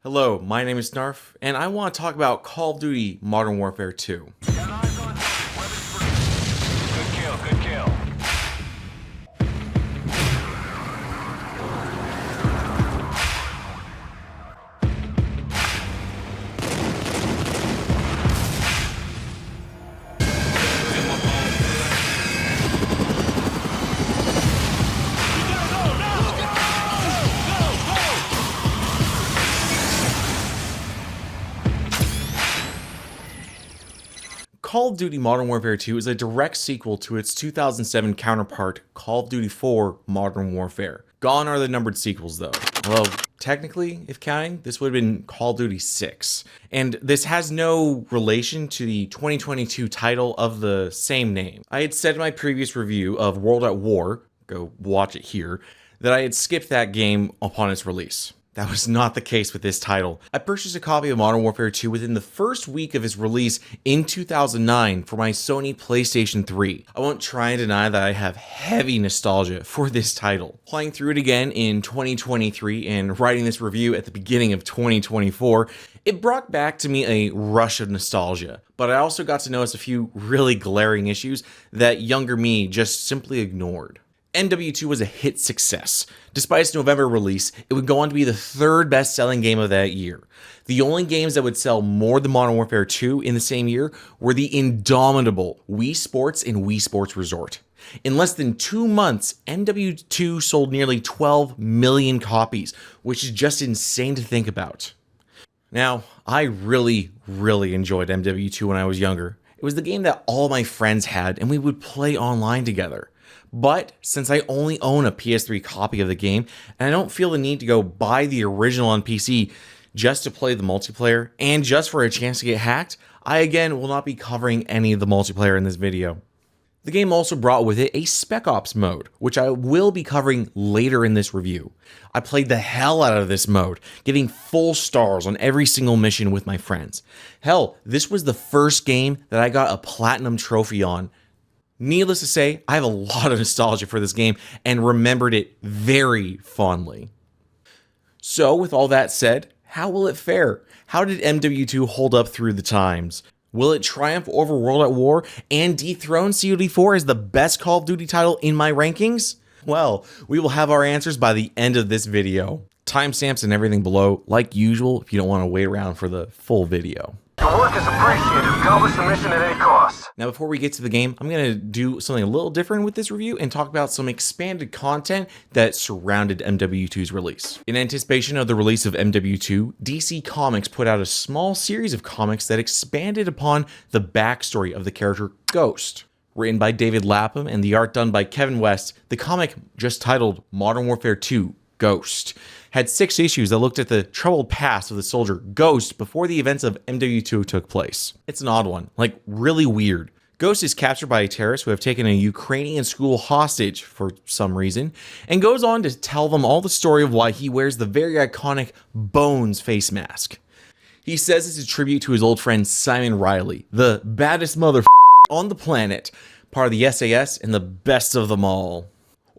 Hello, my name is Snarf, and I want to talk about Call of Duty Modern Warfare 2. Got eyes on C. Weapons free. Good kill, good kill. Call of Duty Modern Warfare 2 is a direct sequel to its 2007 counterpart, Call of Duty 4 Modern Warfare. Gone are the numbered sequels though. Well, technically, if counting, this would have been Call of Duty 6. And this has no relation to the 2022 title of the same name. I had said in my previous review of World at War, go watch it here, that I had skipped that game upon its release. That was not the case with this title. I purchased a copy of Modern Warfare 2 within the first week of its release in 2009 for my Sony PlayStation 3. I won't try and deny that I have heavy nostalgia for this title. Playing through it again in 2023 and writing this review at the beginning of 2024, it brought back to me a rush of nostalgia. But I also got to notice a few really glaring issues that younger me just simply ignored. MW2 was a hit success. Despite its November release, it would go on to be the third best-selling game of that year. The only games that would sell more than Modern Warfare 2 in the same year were the indomitable Wii Sports and Wii Sports Resort. In less than 2 months, MW2 sold nearly 12 million copies, which is just insane to think about. Now, I really enjoyed MW2 when I was younger. It was the game that all my friends had, and we would play online together. But since I only own a PS3 copy of the game, and I don't feel the need to go buy the original on PC just to play the multiplayer, and just for a chance to get hacked, I again will not be covering any of the multiplayer in this video. The game also brought with it a Spec Ops mode, which I will be covering later in this review. I played the hell out of this mode, getting full stars on every single mission with my friends. Hell, this was the first game that I got a platinum trophy on. Needless to say, I have a lot of nostalgia for this game and remembered it very fondly. So with all that said, how will it fare? How did MW2 hold up through the times? Will it triumph over World at War and dethrone COD4 as the best Call of Duty title in my rankings? Well, we will have our answers by the end of this video. Timestamps and everything below, like usual, if you don't want to wait around for the full video. Your work is appreciated. Accomplish the mission at any cost. Now, before we get to the game, I'm going to do something a little different with this review and talk about some expanded content that surrounded MW2's release. In anticipation of the release of MW2, DC Comics put out a small series of comics that expanded upon the backstory of the character Ghost. Written by David Lapham and the art done by Kevin West, the comic, just titled Modern Warfare 2 Ghost, had 6 issues that looked at the troubled past of the soldier Ghost before the events of MW2 took place. It's an odd one, like really weird. Ghost is captured by terrorists who have taken a Ukrainian school hostage for some reason, and goes on to tell them all the story of why he wears the very iconic Bones face mask. He says it's a tribute to his old friend Simon Riley, the baddest motherfucker on the planet, part of the SAS and the best of them all.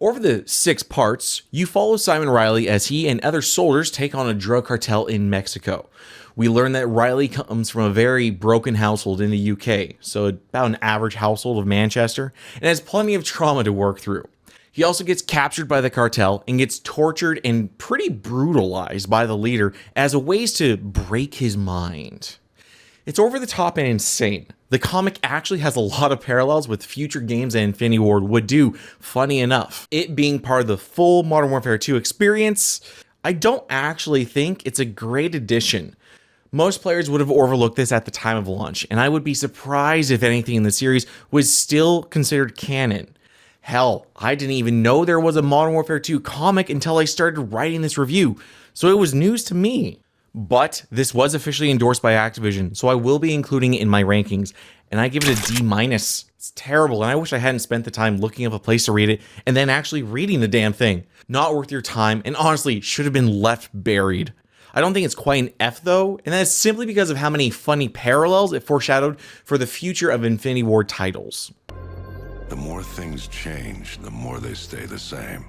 Over the 6 parts, you follow Simon Riley as he and other soldiers take on a drug cartel in Mexico. We learn that Riley comes from a very broken household in the UK, so about an average household of Manchester, and has plenty of trauma to work through. He also gets captured by the cartel and gets tortured and pretty brutalized by the leader as a ways to break his mind. It's over the top and insane. The comic actually has a lot of parallels with future games that Infinity Ward would do, funny enough. It being part of the full Modern Warfare 2 experience, I don't actually think it's a great addition. Most players would have overlooked this at the time of launch, and I would be surprised if anything in the series was still considered canon. Hell, I didn't even know there was a Modern Warfare 2 comic until I started writing this review, so it was news to me. But this was officially endorsed by Activision, so I will be including it in my rankings, and I give it a D-. It's terrible, and I wish I hadn't spent the time looking up a place to read it and then actually reading the damn thing. Not worth your time, and honestly, should have been left buried. I don't think it's quite an F though, and that's simply because of how many funny parallels it foreshadowed for the future of Infinity Ward titles. The more things change, the more they stay the same.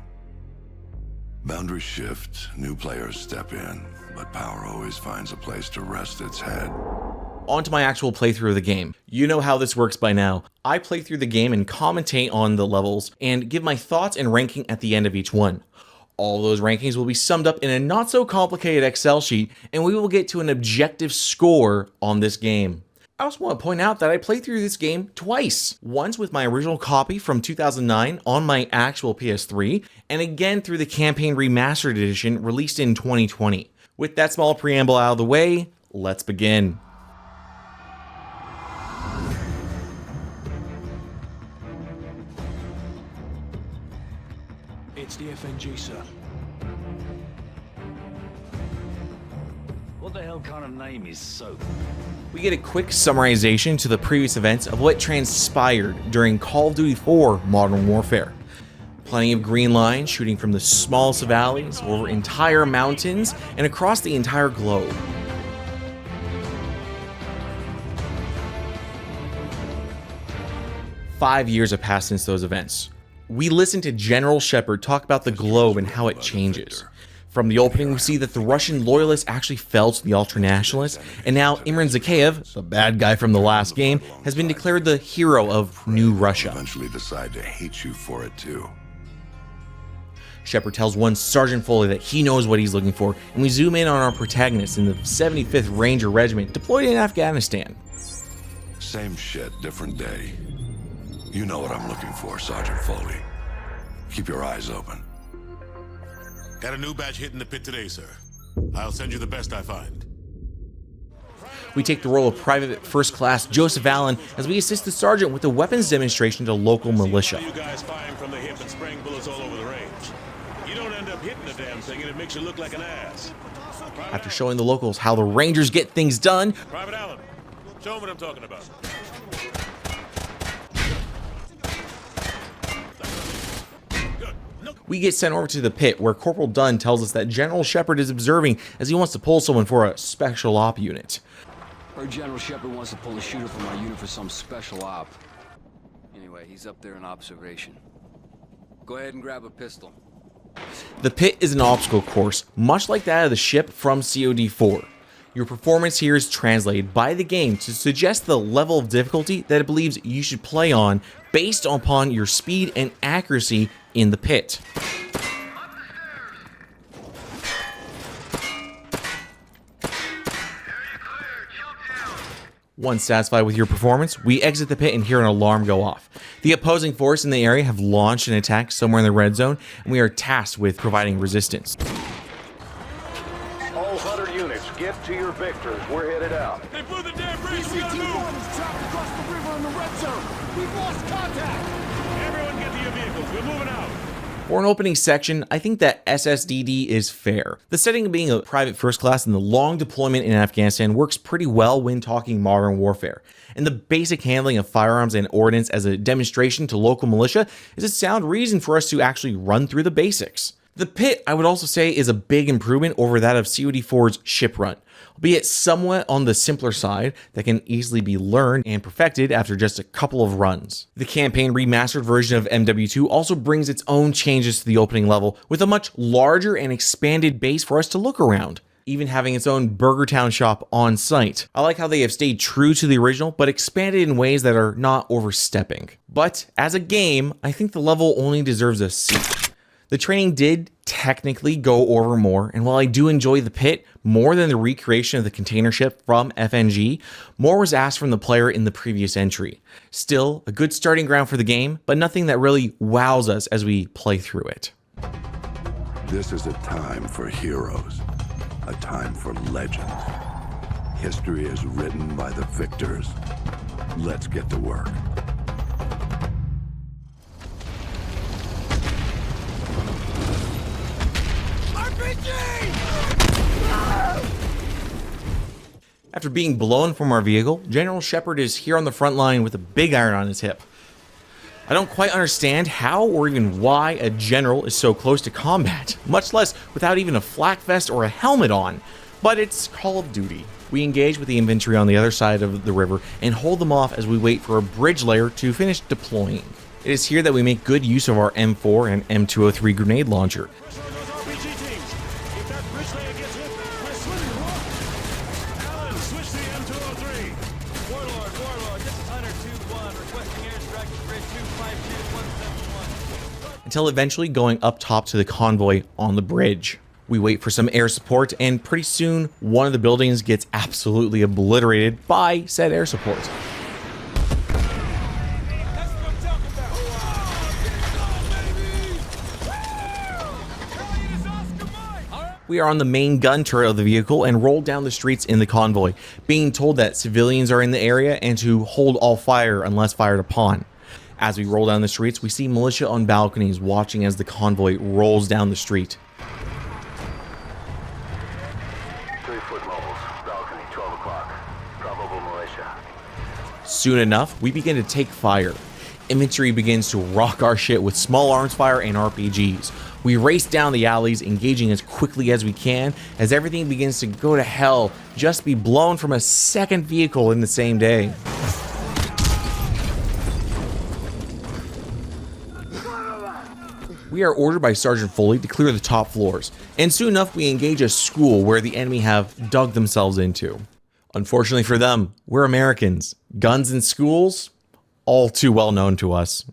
Boundaries shift, new players step in, but power always finds a place to rest its head. On to my actual playthrough of the game. You know how this works by now. I play through the game and commentate on the levels and give my thoughts and ranking at the end of each one. All those rankings will be summed up in a not so complicated Excel sheet, and we will get to an objective score on this game. I also want to point out that I played through this game twice. Once with my original copy from 2009 on my actual PS3, and again through the campaign remastered edition released in 2020. With that small preamble out of the way, let's begin. It's the FNG, sir. What the hell kind of name is Soap? We get a quick summarization to the previous events of what transpired during Call of Duty 4 Modern Warfare. Plenty of green lines shooting from the smallest of valleys, over entire mountains, and across the entire globe. "5 years have passed since those events. We listened to General Shepard talk about the globe and how it changes. From the opening, we see that the Russian loyalists actually fell to the ultranationalists, and now Imran Zakhaev, the bad guy from the last game, has been declared the hero of New Russia. Eventually decide to hate you for it too. Shepard tells one Sergeant Foley that he knows what he's looking for, and we zoom in on our protagonist in the 75th Ranger Regiment deployed in Afghanistan. Same shit, different day. You know what I'm looking for, Sergeant Foley. Keep your eyes open. Got a new batch hitting the pit today, sir. I'll send you the best I find. We take the role of Private First Class Joseph Allen as we assist the sergeant with a weapons demonstration to local militia. You guys firing from the hip and spraying bullets all over the range. You don't end up hitting the damn thing and it makes you look like an ass. After showing the locals how the Rangers get things done, Private Allen, show them what I'm talking about. we get sent over to the pit where Corporal Dunn tells us that General Shepard is observing as he wants to pull someone for a special op unit. Heard General Shepard wants to pull a shooter from our unit for some special op. Anyway, he's up there in observation. Go ahead and grab a pistol. The pit is an obstacle course, much like that of the ship from COD 4. Your performance here is translated by the game to suggest the level of difficulty that it believes you should play on based upon your speed and accuracy in the pit. Once satisfied with your performance, we exit the pit and hear an alarm go off. The opposing force in the area have launched an attack somewhere in the red zone, and we are tasked with providing resistance. All 100 units, get to your victors. We're headed out. They blew the damn bridge. We gotta move. Trapped across the river in the red zone. We've lost contact. Everyone get to your vehicles. We're moving out. For an opening section, I think that S.S.D. is fair. The setting of being a private first class and the long deployment in Afghanistan works pretty well when talking modern warfare. And the basic handling of firearms and ordnance as a demonstration to local militia is a sound reason for us to actually run through the basics. The pit, I would also say, is a big improvement over that of COD 4's ship run, albeit somewhat on the simpler side that can easily be learned and perfected after just a couple of runs. The campaign remastered version of MW2 also brings its own changes to the opening level with a much larger and expanded base for us to look around, even having its own Burger Town shop on site. I like how they have stayed true to the original, but expanded in ways that are not overstepping. But as a game, I think the level only deserves a C. The training did technically go over more, and while I do enjoy the pit more than the recreation of the container ship from FNG, more was asked from the player in the previous entry. Still, a good starting ground for the game, but nothing that really wows us as we play through it. This is a time for heroes, a time for legends. History is written by the victors. Let's get to work. After being blown from our vehicle, General Shepard is here on the front line with a big iron on his hip. I don't quite understand how or even why a general is so close to combat, much less without even a flak vest or a helmet on, but it's Call of Duty. We engage with the infantry on the other side of the river and hold them off as we wait for a bridge layer to finish deploying. It is here that we make good use of our M4 and M203 grenade launcher. Warlord, this is Hunter 2-1, requesting airstrike at grid 252171. Until eventually going up top to the convoy on the bridge. We wait for some air support, and pretty soon, one of the buildings gets absolutely obliterated by said air support. That's what I'm talking about. We are on the main gun turret of the vehicle and roll down the streets in the convoy, being told that civilians are in the area and to hold all fire unless fired upon. As we roll down the streets, we see militia on balconies watching as the convoy rolls down the street. 3-foot mobiles, balcony, 12 o'clock. Probable militia. Soon enough, we begin to take fire. Infantry begins to rock our shit with small arms fire and RPGs. We race down the alleys, engaging as quickly as we can, as everything begins to go to hell just to be blown from a second vehicle in the same day. We are ordered by Sergeant Foley to clear the top floors, and soon enough we engage a school where the enemy have dug themselves into. Unfortunately for them, we're Americans. Guns in schools? All too well known to us.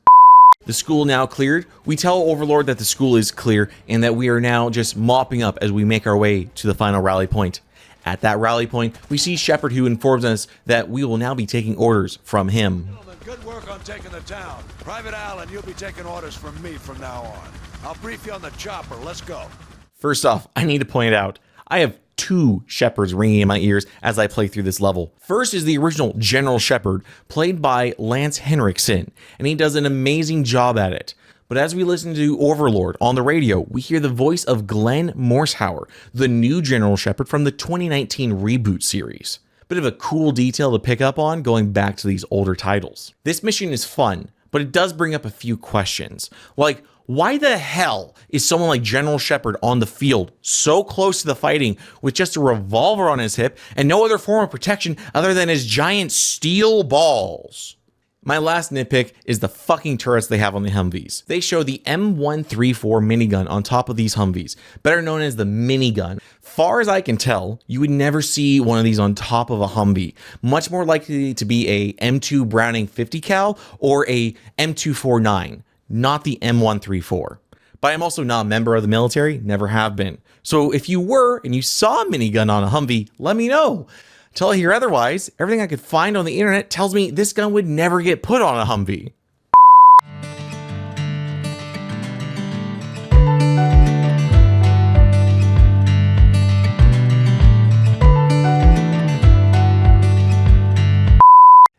The school now cleared, we tell Overlord that the school is clear and that we are now just mopping up as we make our way to the final rally point. At that rally point, we see Shepard, who informs us that we will now be taking orders from him. Gentlemen, good work on taking the town. Private Allen, you'll be taking orders from me from now on. I'll brief you on the chopper. Let's go. First off, I need to point out, I have two Shepards ringing in my ears as I play through this level. First is the original General Shepard, played by Lance Henriksen, and he does an amazing job at it. But as we listen to Overlord on the radio, we hear the voice of Glenn Morsehauer, the new General Shepard from the 2019 reboot series. Bit of a cool detail to pick up on going back to these older titles. This mission is fun, but it does bring up a few questions. Like, why the hell is someone like General Shepard on the field so close to the fighting with just a revolver on his hip and no other form of protection other than his giant steel balls? My last nitpick is the fucking turrets they have on the Humvees. They show the M134 minigun on top of these Humvees, better known as the minigun. Far as I can tell, you would never see one of these on top of a Humvee. Much more likely to be a M2 Browning 50 cal or a M249. Not the M134. But I'm also not a member of the military, never have been. So if you were and you saw a minigun on a Humvee, let me know. Till I hear otherwise, everything I could find on the internet tells me this gun would never get put on a Humvee.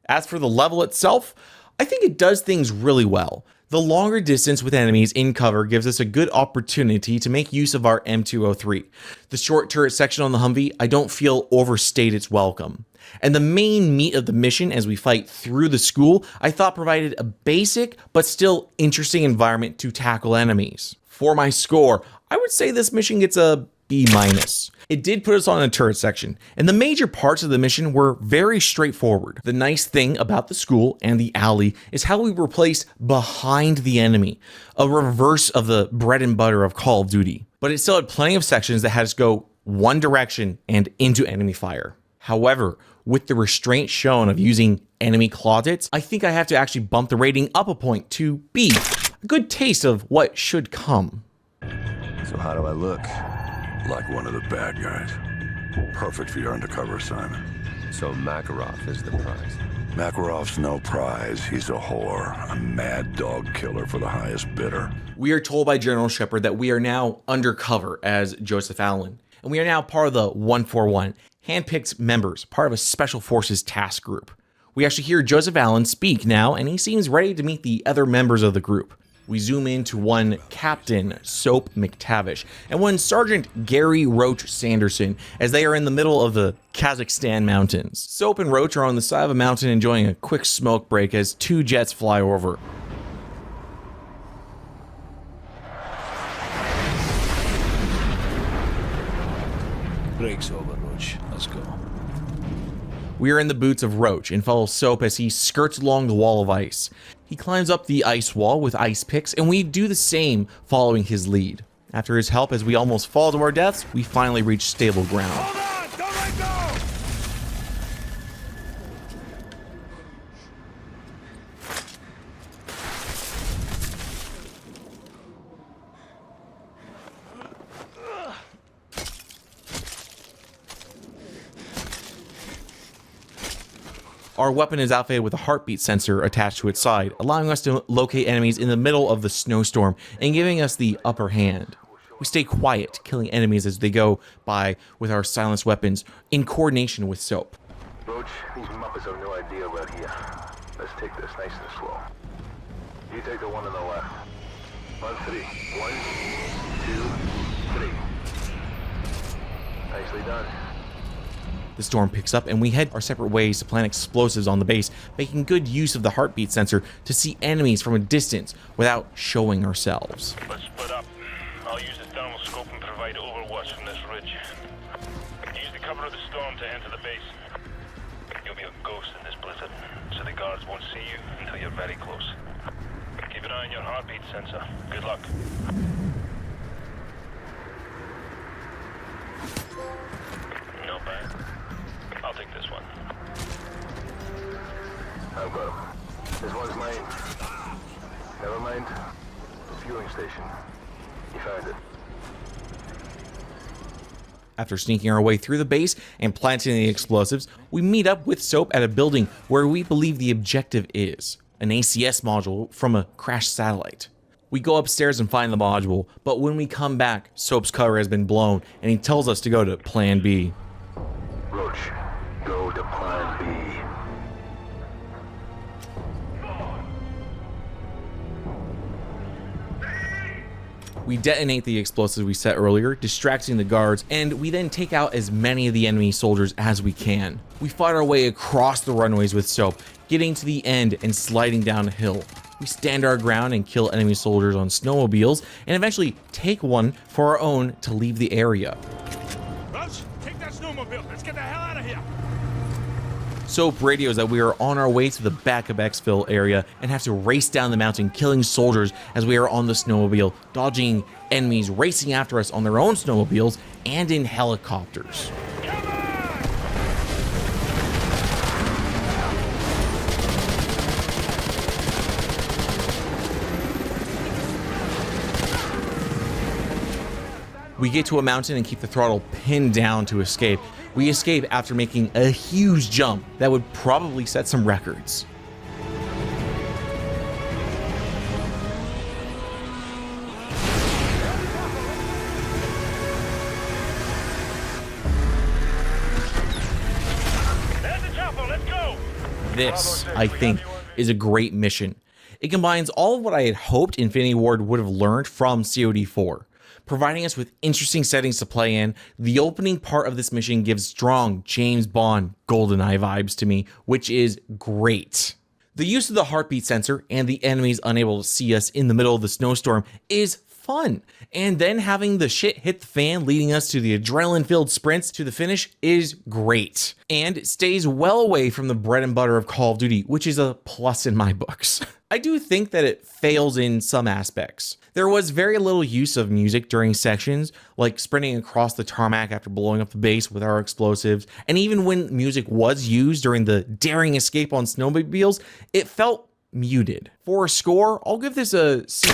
As for the level itself, I think it does things really well. The longer distance with enemies in cover gives us a good opportunity to make use of our M203. The short turret section on the Humvee, I don't feel overstayed its welcome. And the main meat of the mission as we fight through the school, I thought provided a basic but still interesting environment to tackle enemies. For my score, I would say this mission gets a B-. It did put us on a turret section, and the major parts of the mission were very straightforward. The nice thing about the school and the alley is how we were placed behind the enemy, a reverse of the bread and butter of Call of Duty. But it still had plenty of sections that had us go one direction and into enemy fire. However, with the restraint shown of using enemy closets, I think I have to actually bump the rating up a point to B. A good taste of what should come. So how do I look? Like one of the bad guys. Perfect for your undercover assignment. So Makarov is the prize. Makarov's no prize. He's a whore. A mad dog killer for the highest bidder. We are told by General Shepard that we are now undercover as Joseph Allen, and we are now part of the 141, handpicked members, part of a Special Forces task group. We actually hear Joseph Allen speak now, and he seems ready to meet the other members of the group. We zoom into one Captain Soap McTavish and one Sergeant Gary Roach Sanderson as they are in the middle of the Kazakhstan mountains. Soap and Roach are on the side of a mountain enjoying a quick smoke break as two jets fly over. Break's over, Roach. Let's go. We are in the boots of Roach and follow Soap as he skirts along the wall of ice. He climbs up the ice wall with ice picks, and we do the same following his lead. After his help, as we almost fall to our deaths, we finally reach stable ground. Hold on! Don't let go! Our weapon is outfitted with a heartbeat sensor attached to its side, allowing us to locate enemies in the middle of the snowstorm and giving us the upper hand. We stay quiet, killing enemies as they go by with our silenced weapons in coordination with Soap. Roach, these Muppets have no idea we're here. Let's take this nice and slow. You take the one on the left. On three. 1, 2, 3. Nicely done. The storm picks up and we head our separate ways to plant explosives on the base, making good use of the heartbeat sensor to see enemies from a distance without showing ourselves. Let's split up. I'll use the thermal scope and provide overwatch from this ridge. Use the cover of the storm to enter the base. You'll be a ghost in this blizzard, so the guards won't see you until you're very close. Keep an eye on your heartbeat sensor. Good luck. No bad. I'll take this one. I've got him. This one's mine. Never mind. Fueling station. You found it. After sneaking our way through the base and planting the explosives, we meet up with Soap at a building where we believe the objective is an ACS module from a crashed satellite. We go upstairs and find the module, but when we come back, Soap's cover has been blown and he tells us to go to Plan B. Roach, go to Plan B. We detonate the explosives we set earlier, distracting the guards, and we then take out as many of the enemy soldiers as we can. We fight our way across the runways with Soap, getting to the end and sliding down a hill. We stand our ground and kill enemy soldiers on snowmobiles, and eventually take one for our own to leave the area. Roach, take that snowmobile. Let's get the hell out of here. Soap radios that we are on our way to the back of exfil area and have to race down the mountain killing soldiers as we are on the snowmobile, dodging enemies racing after us on their own snowmobiles and in helicopters. We get to a mountain and keep the throttle pinned down to escape. We escape after making a huge jump that would probably set some records. There's the chopper. Let's go. This, I think, is a great mission. It combines all of what I had hoped Infinity Ward would have learned from COD 4. Providing us with interesting settings to play in. The opening part of this mission gives strong James Bond GoldenEye vibes to me, which is great. The use of the heartbeat sensor and the enemies unable to see us in the middle of the snowstorm is fun. And then having the shit hit the fan leading us to the adrenaline-filled sprints to the finish is great. And it stays well away from the bread and butter of Call of Duty, which is a plus in my books. I do think that it fails in some aspects. There was very little use of music during sections, like sprinting across the tarmac after blowing up the base with our explosives, and even when music was used during the daring escape on snowmobiles, it felt muted. For a score, I'll give this a C+.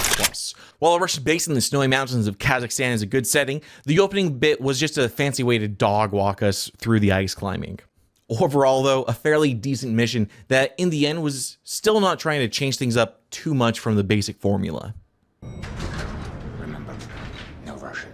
While a Russian base in the snowy mountains of Kazakhstan is a good setting, the opening bit was just a fancy way to dog walk us through the ice climbing. Overall, though, a fairly decent mission that in the end was still not trying to change things up too much from the basic formula. Remember, no Russian.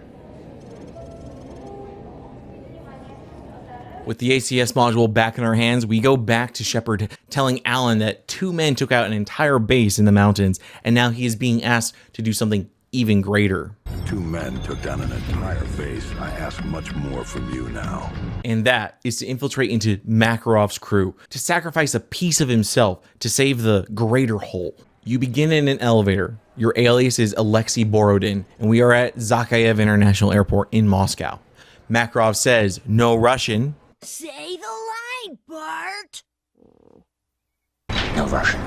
With the ACS module back in our hands, we go back to Shepard telling Alan that 2 men took out an entire base in the mountains, and now he is being asked to do something even greater. 2 men took down an entire base. I ask much more from you now. And that is to infiltrate into Makarov's crew, to sacrifice a piece of himself to save the greater whole. You begin in an elevator. Your alias is Alexei Borodin, and we are at Zakhaev International Airport in Moscow. Makarov says, "No Russian." Say the line, Bart! No Russian.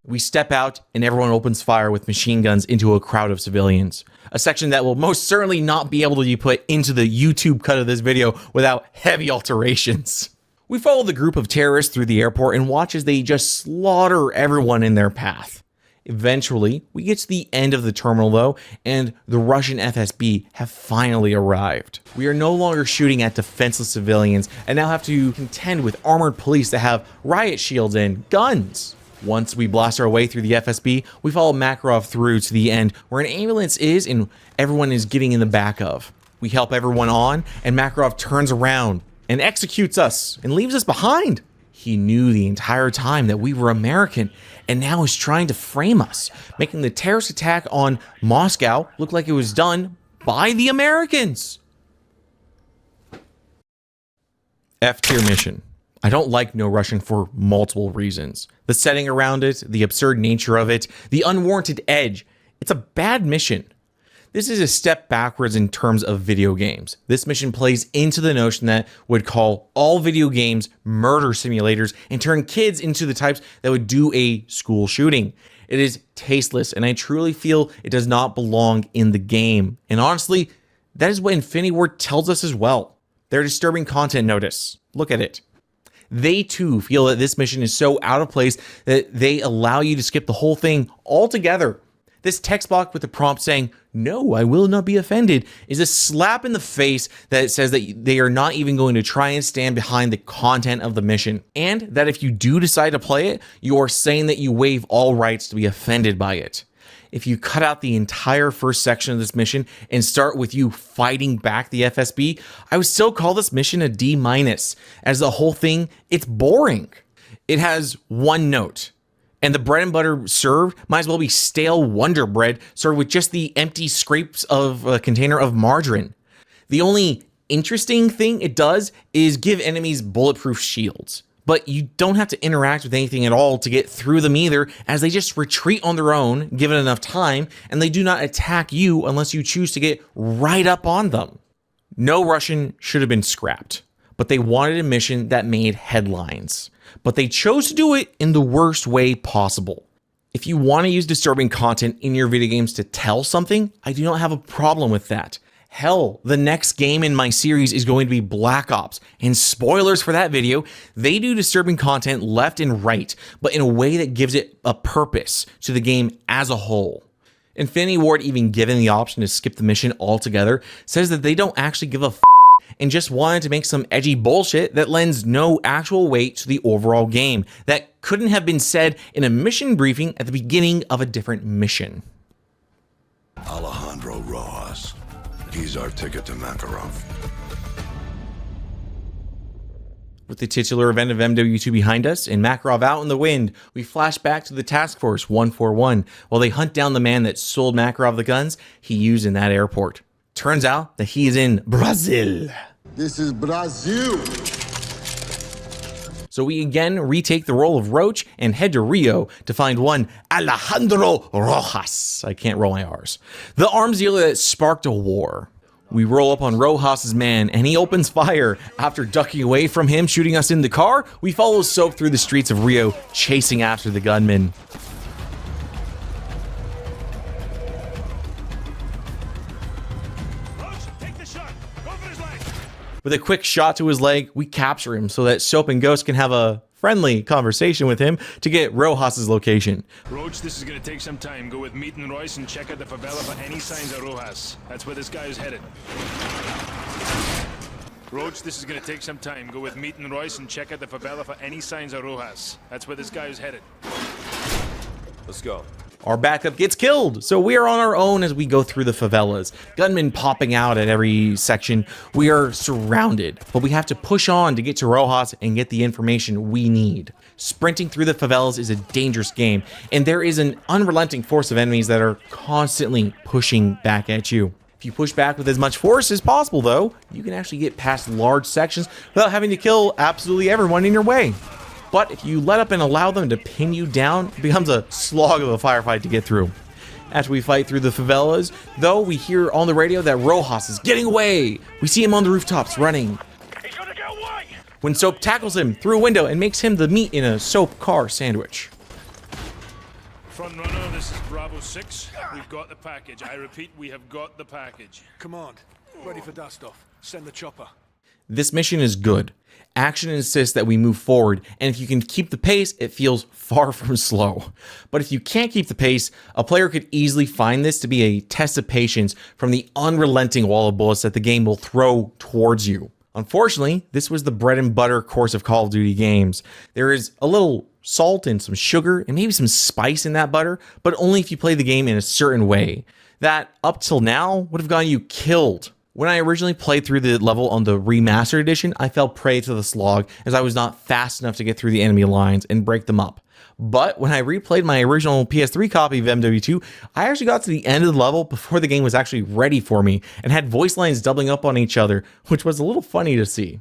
We step out and everyone opens fire with machine guns into a crowd of civilians. A section that will most certainly not be able to be put into the YouTube cut of this video without heavy alterations. We follow the group of terrorists through the airport and watch as they just slaughter everyone in their path. Eventually, we get to the end of the terminal though, and the Russian FSB have finally arrived. We are no longer shooting at defenseless civilians and now have to contend with armored police that have riot shields and guns. Once we blast our way through the FSB, we follow Makarov through to the end where an ambulance is and everyone is getting in the back of. We help everyone on, and Makarov turns around and executes us and leaves us behind. He knew the entire time that we were American and now is trying to frame us, making the terrorist attack on Moscow look like it was done by the Americans. F-tier mission. I don't like No Russian for multiple reasons. The setting around it, the absurd nature of it, the unwarranted edge. It's a bad mission. This is a step backwards in terms of video games. This mission plays into the notion that would call all video games murder simulators and turn kids into the types that would do a school shooting. It is tasteless, and I truly feel it does not belong in the game. And honestly, that is what Infinity Ward tells us as well. Their disturbing content notice. Look at it. They too feel that this mission is so out of place that they allow you to skip the whole thing altogether. This text block with the prompt saying, "No, I will not be offended," is a slap in the face that says that they are not even going to try and stand behind the content of the mission. And that if you do decide to play it, you are saying that you waive all rights to be offended by it. If you cut out the entire first section of this mission and start with you fighting back the FSB, I would still call this mission a D-, as the whole thing, it's boring. It has one note. And the bread and butter served might as well be stale Wonder Bread served with just the empty scrapes of a container of margarine. The only interesting thing it does is give enemies bulletproof shields. But you don't have to interact with anything at all to get through them either, as they just retreat on their own, given enough time, and they do not attack you unless you choose to get right up on them. No Russian should have been scrapped, but they wanted a mission that made headlines. But they chose to do it in the worst way possible. If you want to use disturbing content in your video games to tell something, I do not have a problem with that. Hell, the next game in my series is going to be Black Ops, and spoilers for that video, they do disturbing content left and right, but in a way that gives it a purpose to the game as a whole. Infinity Ward, even given the option to skip the mission altogether, says that they don't actually give a f*** and just wanted to make some edgy bullshit that lends no actual weight to the overall game that couldn't have been said in a mission briefing at the beginning of a different mission. Alejandro Rojas. He's our ticket to Makarov. With the titular event of MW2 behind us and Makarov out in the wind, we flash back to the Task Force 141 while they hunt down the man that sold Makarov the guns he used in that airport. Turns out that he is in Brazil. This is Brazil. So we again retake the role of Roach and head to Rio to find one Alejandro Rojas. I can't roll my R's. The arms dealer that sparked a war. We roll up on Rojas's man and he opens fire. After ducking away from him, shooting us in the car, we follow Soap through the streets of Rio, chasing after the gunman. With a quick shot to his leg, we capture him so that Soap and Ghost can have a friendly conversation with him to get Rojas's location. Roach, this is gonna take some time. Go with Meat and Royce and check out the favela for any signs of Rojas. That's where this guy is headed. Roach, this is gonna take some time. Go with Meat and Royce and check out the favela for any signs of Rojas. That's where this guy is headed. Let's go. Our backup gets killed, so we are on our own as we go through the favelas. Gunmen popping out at every section. We are surrounded, but we have to push on to get to Rojas and get the information we need. Sprinting through the favelas is a dangerous game, and there is an unrelenting force of enemies that are constantly pushing back at you. If you push back with as much force as possible, though, you can actually get past large sections without having to kill absolutely everyone in your way. But if you let up and allow them to pin you down, it becomes a slog of a firefight to get through. After we fight through the favelas, though, we hear on the radio that Rojas is getting away. We see him on the rooftops running. He's gonna get away! When Soap tackles him through a window and makes him the meat in a Soap car sandwich. Front runner, this is Bravo 6. We've got the package. I repeat, we have got the package. Come on. Ready for dust off. Send the chopper. This mission is good. Action insists that we move forward, and if you can keep the pace, it feels far from slow. But if you can't keep the pace, a player could easily find this to be a test of patience from the unrelenting wall of bullets that the game will throw towards you. Unfortunately, this was the bread and butter course of Call of Duty games. There is a little salt and some sugar and maybe some spice in that butter, but only if you play the game in a certain way. That, up till now, would have gotten you killed. When I originally played through the level on the remastered edition, I fell prey to the slog as I was not fast enough to get through the enemy lines and break them up. But when I replayed my original PS3 copy of MW2, I actually got to the end of the level before the game was actually ready for me and had voice lines doubling up on each other, which was a little funny to see.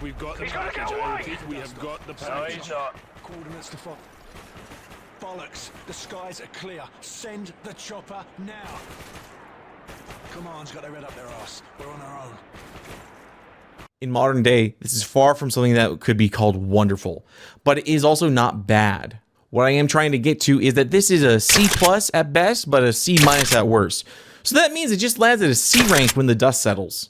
We've got the package. I repeat, we have got the package. Coordinates to follow. Bollocks. The skies are clear. Send the chopper now. Command's got their head up their ass. We're on our own. In modern day, this is far from something that could be called wonderful, but it is also not bad. What I am trying to get to is that this is a C+ at best, but a C- at worst. So that means it just lands at a C rank when the dust settles.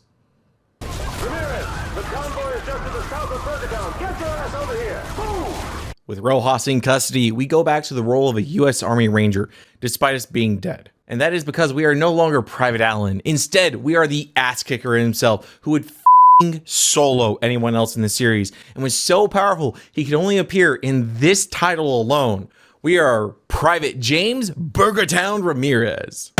With Rojas in custody, we go back to the role of a US Army Ranger, despite us being dead. And that is because we are no longer Private Allen. Instead, we are the ass kicker himself, who would f***ing solo anyone else in the series, and was so powerful he could only appear in this title alone. We are Private James Burgertown Ramirez.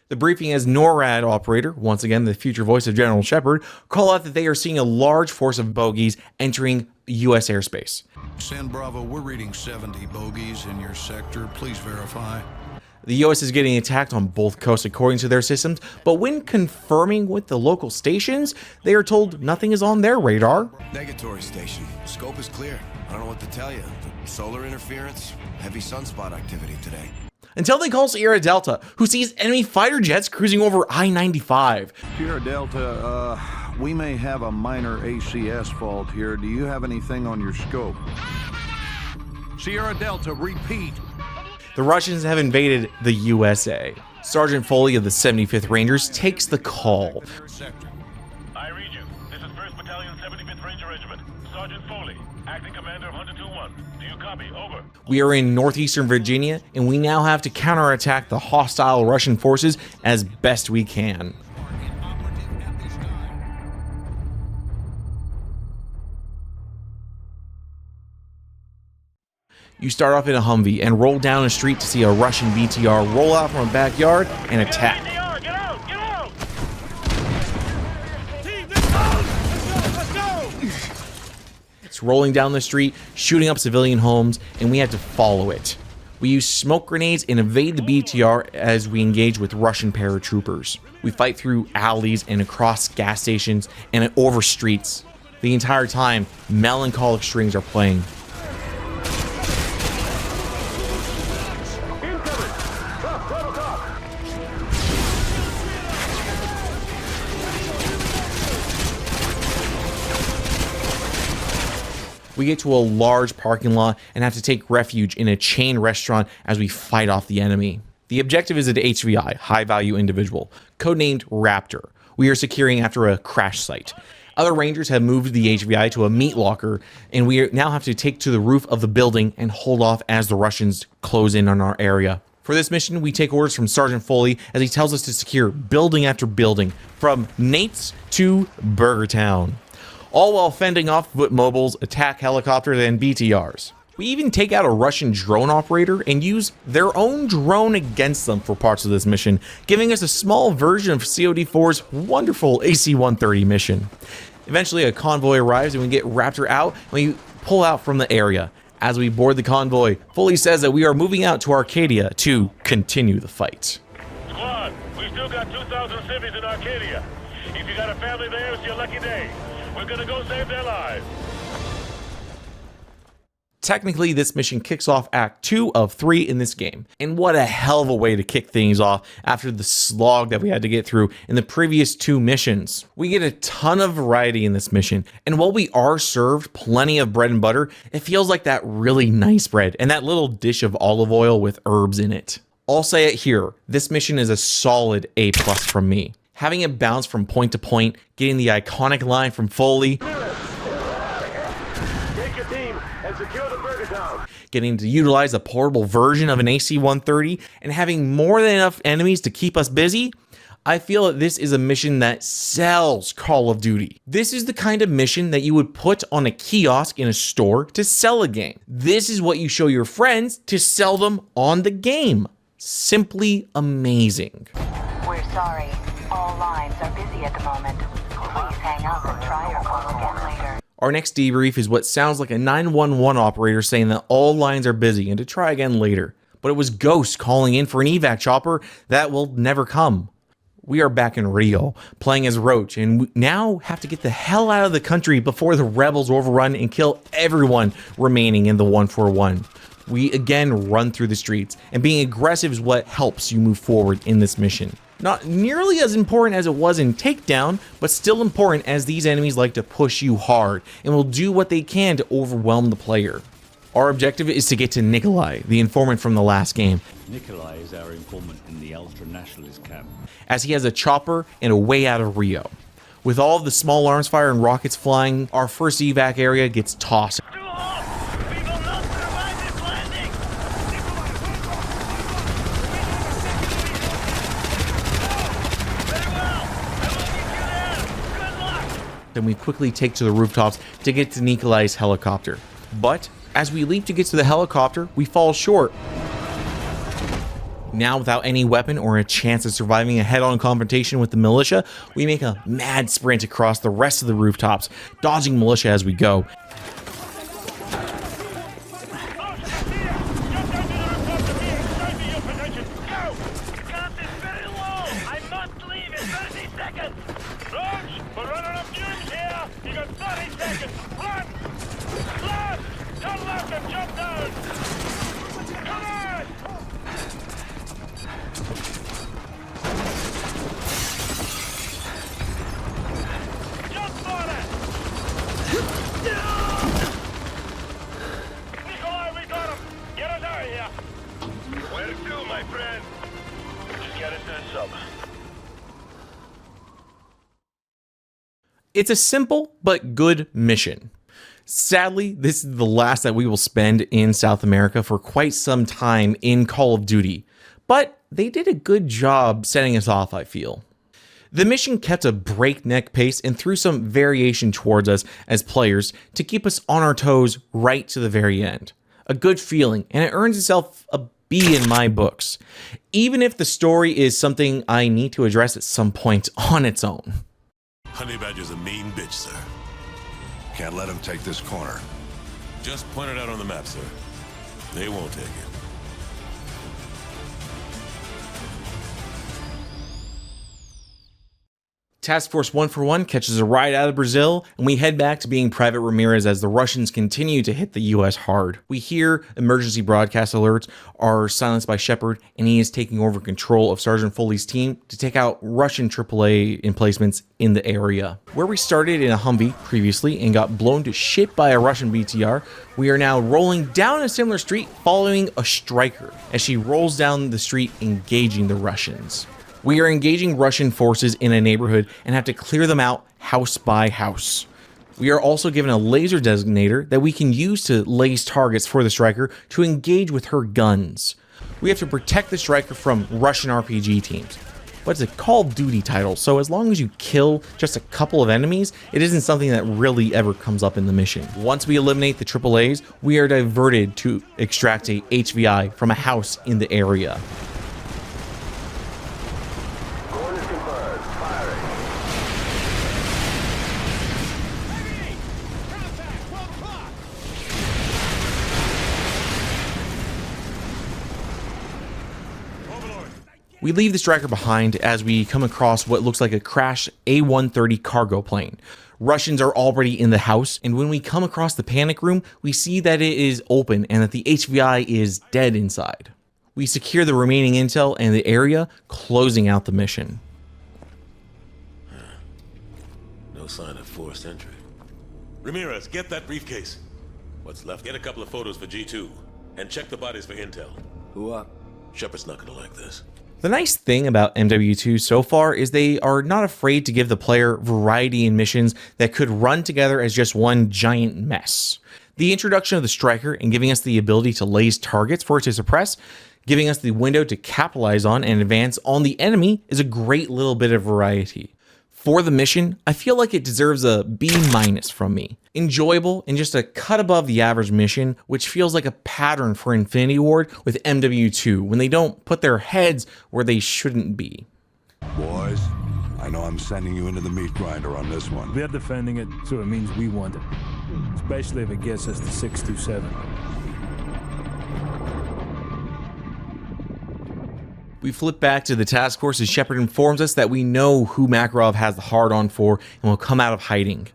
The briefing as NORAD operator, once again the future voice of General Shepard, call out that they are seeing a large force of bogies entering U.S. airspace. San Bravo, we're reading 70 bogies in your sector. Please verify. The U.S. is getting attacked on both coasts according to their systems, but when confirming with the local stations, they are told nothing is on their radar. Negatory station. Scope is clear. I don't know what to tell you. Solar interference, heavy sunspot activity today. Until they call Sierra Delta, who sees enemy fighter jets cruising over I-95. Sierra Delta, we may have a minor ACS fault here. Do you have anything on your scope? Sierra Delta, repeat. The Russians have invaded the USA. Sergeant Foley of the 75th Rangers takes the call. I read you. This is 1st Battalion, 75th Ranger Regiment. Sergeant Foley, acting commander of Hunter 2-1. Do you copy? Over. We are in northeastern Virginia, and we now have to counterattack the hostile Russian forces as best we can. You start off in a Humvee and roll down a street to see a Russian BTR roll out from a backyard and attack. Get out! Get out! Team, let's go! It's rolling down the street, shooting up civilian homes, and we have to follow it. We use smoke grenades and evade the BTR as we engage with Russian paratroopers. We fight through alleys and across gas stations and over streets. The entire time, melancholic strings are playing. We get to a large parking lot and have to take refuge in a chain restaurant as we fight off the enemy. The objective is an HVI, high value individual, codenamed Raptor. We are securing after a crash site. Other Rangers have moved the HVI to a meat locker, and we now have to take to the roof of the building and hold off as the Russians close in on our area. For this mission, we take orders from Sergeant Foley as he tells us to secure building after building, from Nate's to Burgertown, all while fending off foot mobiles, attack helicopters, and BTRs. We even take out a Russian drone operator and use their own drone against them for parts of this mission, giving us a small version of COD4's wonderful AC-130 mission. Eventually, a convoy arrives and we get Raptor out and we pull out from the area. As we board the convoy, Foley says that we are moving out to Arcadia to continue the fight. Squad, we still got 2,000 civvies in Arcadia. If you got a family there, it's your lucky day. We're gonna go save their lives. Technically, this mission kicks off Act 2 of 3 in this game. And what a hell of a way to kick things off after the slog that we had to get through in the previous 2 missions. We get a ton of variety in this mission, and while we are served plenty of bread and butter, it feels like that really nice bread and that little dish of olive oil with herbs in it. I'll say it here, this mission is a solid A+ from me. Having it bounce from point to point, getting the iconic line from Foley, getting to utilize a portable version of an AC-130, and having more than enough enemies to keep us busy, I feel that this is a mission that sells Call of Duty. This is the kind of mission that you would put on a kiosk in a store to sell a game. This is what you show your friends to sell them on the game. Simply amazing. We're sorry. All lines are busy at the moment. Please hang up and try your call again later. Our next debrief is what sounds like a 911 operator saying that all lines are busy and to try again later. But it was Ghost calling in for an evac chopper that will never come. We are back in Rio, playing as Roach, and we now have to get the hell out of the country before the rebels overrun and kill everyone remaining in the 141. We again run through the streets, and being aggressive is what helps you move forward in this mission. Not nearly as important as it was in Takedown, but still important as these enemies like to push you hard and will do what they can to overwhelm the player. Our objective is to get to Nikolai, the informant from the last game. Nikolai is our informant in the ultra-nationalist camp, as he has a chopper and a way out of Rio. With all of the small arms fire and rockets flying, our first evac area gets tossed. Then we quickly take to the rooftops to get to Nikolai's helicopter. But as we leap to get to the helicopter, we fall short. Now, without any weapon or a chance of surviving a head-on confrontation with the militia, we make a mad sprint across the rest of the rooftops, dodging militia as we go. It's a simple but good mission. Sadly, this is the last that we will spend in South America for quite some time in Call of Duty, but they did a good job setting us off, I feel. The mission kept a breakneck pace and threw some variation towards us as players to keep us on our toes right to the very end. A good feeling, and it earns itself a B in my books, even if the story is something I need to address at some point on its own. Honey Badger's a mean bitch, sir. Can't let him take this corner. Just point it out on the map, sir. They won't take it. Task Force 141 catches a ride out of Brazil, and we head back to being Private Ramirez as the Russians continue to hit the US hard. We hear emergency broadcast alerts are silenced by Shepard, and he is taking over control of Sergeant Foley's team to take out Russian AAA emplacements in the area. Where we started in a Humvee previously and got blown to shit by a Russian BTR, we are now rolling down a similar street following a striker as she rolls down the street engaging the Russians. We are engaging Russian forces in a neighborhood and have to clear them out house by house. We are also given a laser designator that we can use to laze targets for the striker to engage with her guns. We have to protect the striker from Russian RPG teams. But it's a Call of Duty title, so as long as you kill just a couple of enemies, it isn't something that really ever comes up in the mission. Once we eliminate the AAAs, we are diverted to extract a HVI from a house in the area. We leave the striker behind as we come across what looks like a crashed A-130 cargo plane. Russians are already in the house, and when we come across the panic room, we see that it is open and that the HVI is dead inside. We secure the remaining intel and the area, closing out the mission. No sign of forced entry. Ramirez, get that briefcase. What's left? Get a couple of photos for G2, and check the bodies for intel. Who up? Shepard's not gonna like this. The nice thing about MW2 so far is they are not afraid to give the player variety in missions that could run together as just one giant mess. The introduction of the Striker and giving us the ability to laze targets for it to suppress, giving us the window to capitalize on and advance on the enemy is a great little bit of variety. For the mission, I feel like it deserves a B- from me. Enjoyable and just a cut above the average mission, which feels like a pattern for Infinity Ward with MW2 when they don't put their heads where they shouldn't be. Boys, I know I'm sending you into the meat grinder on this one. We're defending it, so it means we want it. Especially if it gets us to 627. We flip back to the task force as Shepard informs us that we know who Makarov has the hard on for and will come out of hiding.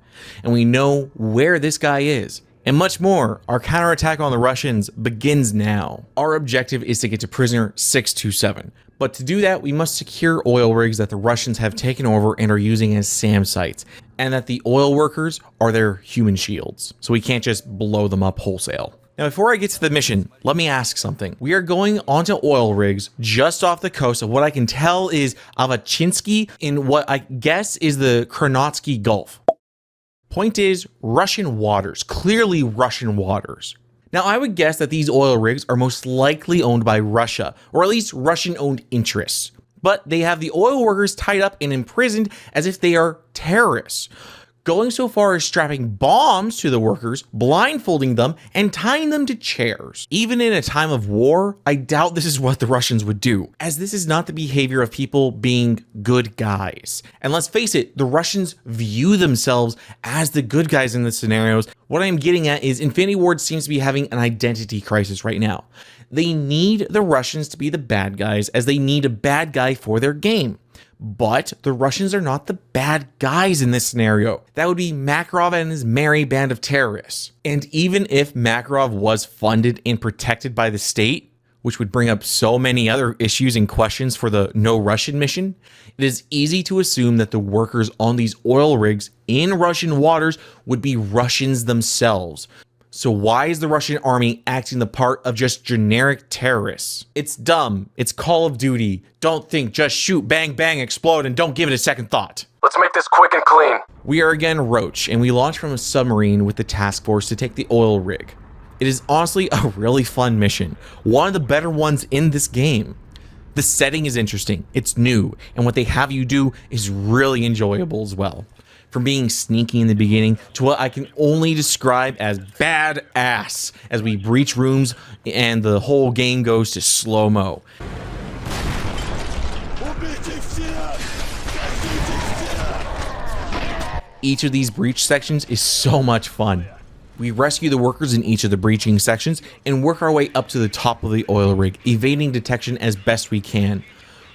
And we know where this guy is. And much more. Our counterattack on the Russians begins now. Our objective is to get to prisoner 627. But to do that, we must secure oil rigs that the Russians have taken over and are using as SAM sites. And that the oil workers are their human shields. So we can't just blow them up wholesale. Now, before I get to the mission, let me ask something. We are going onto oil rigs just off the coast of what I can tell is Avachinsky in what I guess is the Kronotsky Gulf. Point is, Russian waters, clearly Russian waters. Now, I would guess that these oil rigs are most likely owned by Russia, or at least Russian-owned interests. But they have the oil workers tied up and imprisoned as if they are terrorists. Going so far as strapping bombs to the workers, blindfolding them, and tying them to chairs. Even in a time of war, I doubt this is what the Russians would do, as this is not the behavior of people being good guys. And let's face it, the Russians view themselves as the good guys in the scenarios. What I'm getting at is Infinity Ward seems to be having an identity crisis right now. They need the Russians to be the bad guys, as they need a bad guy for their game. But the Russians are not the bad guys in this scenario. That would be Makarov and his merry band of terrorists. And even if Makarov was funded and protected by the state, which would bring up so many other issues and questions for the no Russian mission, it is easy to assume that the workers on these oil rigs in Russian waters would be Russians themselves. So why is the Russian army acting the part of just generic terrorists? It's dumb. It's Call of Duty. Don't think, just shoot, bang, bang, explode, and don't give it a second thought. Let's make this quick and clean. We are again Roach, and we launch from a submarine with the task force to take the oil rig. It is honestly a really fun mission. One of the better ones in this game. The setting is interesting. It's new, and what they have you do is really enjoyable as well. From being sneaky in the beginning to what I can only describe as badass as we breach rooms and the whole game goes to slow-mo. Each of these breach sections is so much fun. We rescue the workers in each of the breaching sections and work our way up to the top of the oil rig, evading detection as best we can.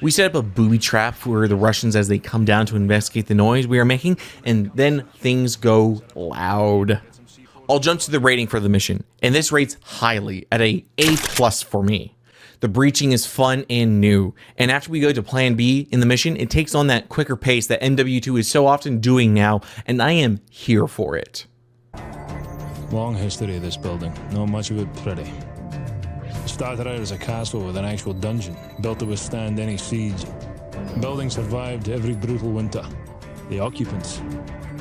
We set up a booby trap for the Russians as they come down to investigate the noise we are making, and then things go loud. I'll jump to the rating for the mission, and this rates highly at a A+ for me. The breaching is fun and new, and after we go to plan B in the mission, it takes on that quicker pace that MW2 is so often doing now, and I am here for it. Long history of this building, not much of it pretty. Started out as a castle with an actual dungeon, built to withstand any siege. The building survived every brutal winter. The occupants,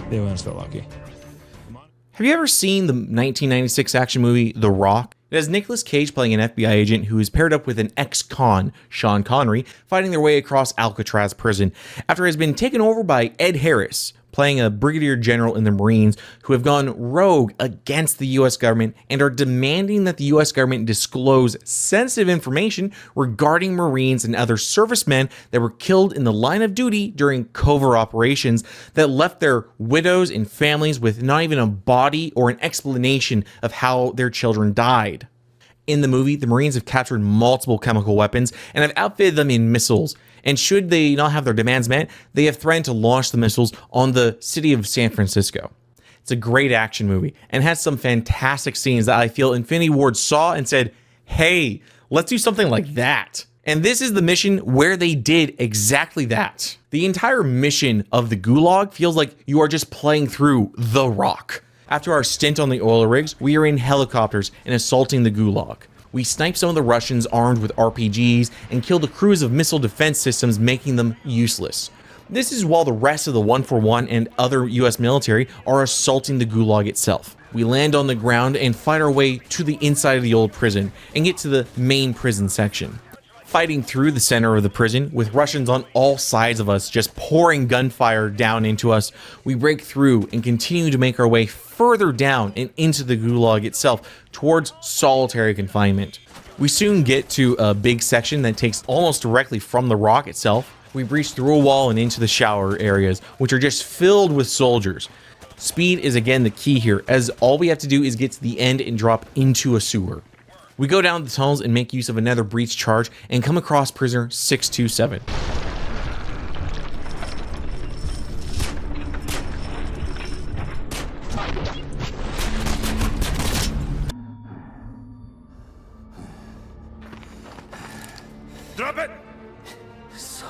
they weren't so lucky. Have you ever seen the 1996 action movie The Rock? It has Nicolas Cage playing an FBI agent who is paired up with an ex-con, Sean Connery, fighting their way across Alcatraz prison after it has been taken over by Ed Harris, playing a brigadier general in the Marines who have gone rogue against the US government and are demanding that the US government disclose sensitive information regarding Marines and other servicemen that were killed in the line of duty during covert operations that left their widows and families with not even a body or an explanation of how their children died. In the movie, the Marines have captured multiple chemical weapons and have outfitted them in missiles. And should they not have their demands met, they have threatened to launch the missiles on the city of San Francisco. It's a great action movie and has some fantastic scenes that I feel Infinity Ward saw and said, hey, let's do something like that. And this is the mission where they did exactly that. The entire mission of the Gulag feels like you are just playing through The Rock. After our stint on the oil rigs, we are in helicopters and assaulting the Gulag. We snipe some of the Russians armed with RPGs and kill the crews of missile defense systems, making them useless. This is while the rest of the 141 and other US military are assaulting the Gulag itself. We land on the ground and fight our way to the inside of the old prison and get to the main prison section. Fighting through the center of the prison with Russians on all sides of us just pouring gunfire down into us, we break through and continue to make our way further down and into the Gulag itself towards solitary confinement. We soon get to a big section that takes almost directly from the rock itself. We breach through a wall and into the shower areas, which are just filled with soldiers. Speed is again the key here, as all we have to do is get to the end and drop into a sewer. We go down the tunnels and make use of another breach charge and come across prisoner 627. Drop it! So?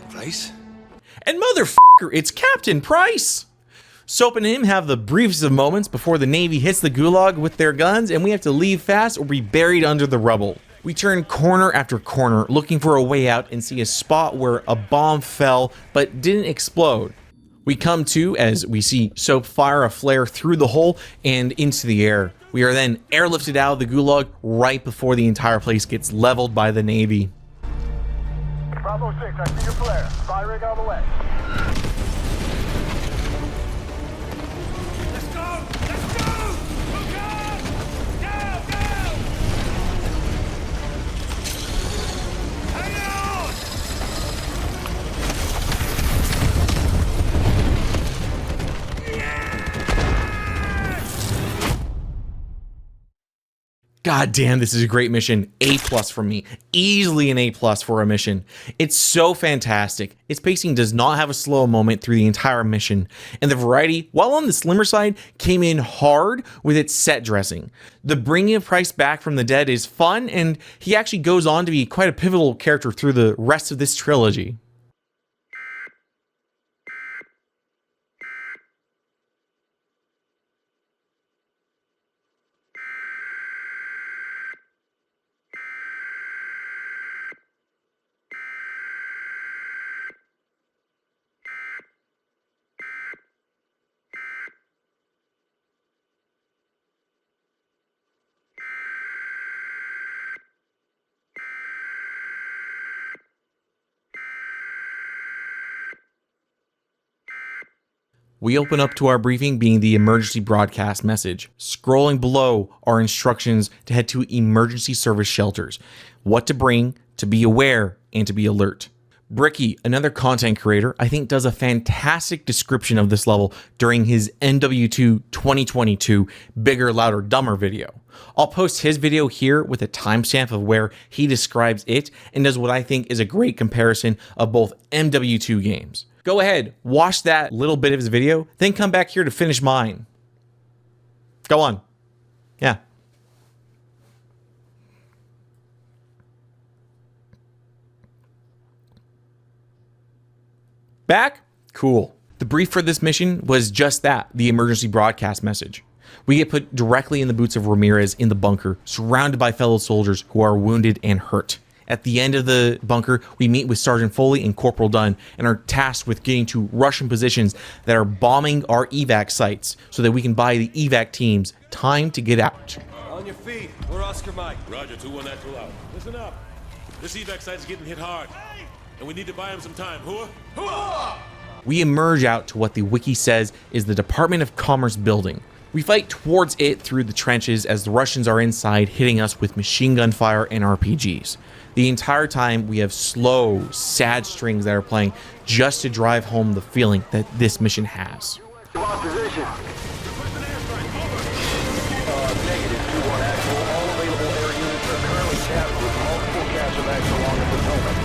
Price? And motherfucker, it's Captain Price! Soap and him have the briefest of moments before the Navy hits the Gulag with their guns and we have to leave fast or be buried under the rubble. We turn corner after corner looking for a way out and see a spot where a bomb fell but didn't explode. We come to as we see Soap fire a flare through the hole and into the air. We are then airlifted out of the Gulag right before the entire place gets leveled by the Navy. Bravo 6, I see your flare. Spy rig on the way. God damn, this is a great mission. A+ for me. Easily an A+ for a mission. It's so fantastic. Its pacing does not have a slow moment through the entire mission, and the variety, while on the slimmer side, came in hard with its set dressing. The bringing of Price back from the dead is fun, and he actually goes on to be quite a pivotal character through the rest of this trilogy. We open up to our briefing being the emergency broadcast message. Scrolling below are instructions to head to emergency service shelters, what to bring, to be aware, and to be alert. Bricky, another content creator, I think does a fantastic description of this level during his MW2 2022 Bigger, Louder, Dumber video. I'll post his video here with a timestamp of where he describes it and does what I think is a great comparison of both MW2 games. Go ahead, watch that little bit of his video, then come back here to finish mine. Go on. Yeah. Back? Cool. The brief for this mission was just that, the emergency broadcast message. We get put directly in the boots of Ramirez in the bunker, surrounded by fellow soldiers who are wounded and hurt. At the end of the bunker, we meet with Sergeant Foley and Corporal Dunn and are tasked with getting to Russian positions that are bombing our evac sites so that we can buy the evac teams time to get out. On your feet. We're Oscar Mike. Roger, 2-1-2 out. Listen up. This evac site's getting hit hard, and we need to buy him some time. Hooah! We emerge out to what the wiki says is the Department of Commerce building. We fight towards it through the trenches as the Russians are inside, hitting us with machine gun fire and RPGs. The entire time we have slow, sad strings that are playing just to drive home the feeling that this mission has. Lost position. Negative. 2-1 actual. All available air units are currently tasked with multiple cash events along the Potomac.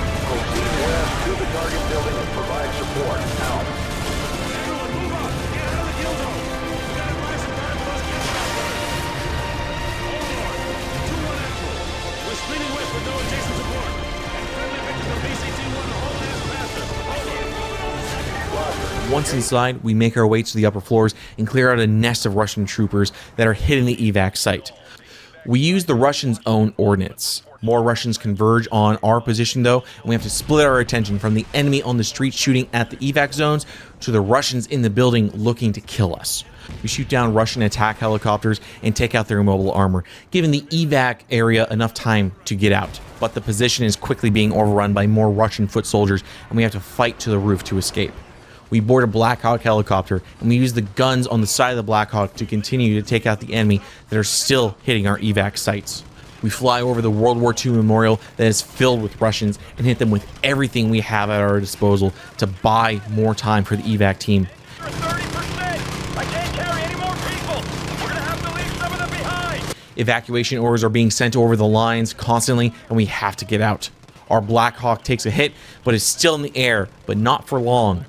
Once inside, we make our way to the upper floors and clear out a nest of Russian troopers that are hitting the evac site. We use the Russians' own ordnance. More Russians converge on our position though, and we have to split our attention from the enemy on the street shooting at the evac zones to the Russians in the building looking to kill us. We shoot down Russian attack helicopters and take out their mobile armor, giving the evac area enough time to get out. But the position is quickly being overrun by more Russian foot soldiers, and we have to fight to the roof to escape. We board a Black Hawk helicopter, and we use the guns on the side of the Black Hawk to continue to take out the enemy that are still hitting our evac sites. We fly over the World War II memorial that is filled with Russians and hit them with everything we have at our disposal to buy more time for the evac team. Evacuation orders are being sent over the lines constantly, and we have to get out. Our Black Hawk takes a hit, but is still in the air, but not for long.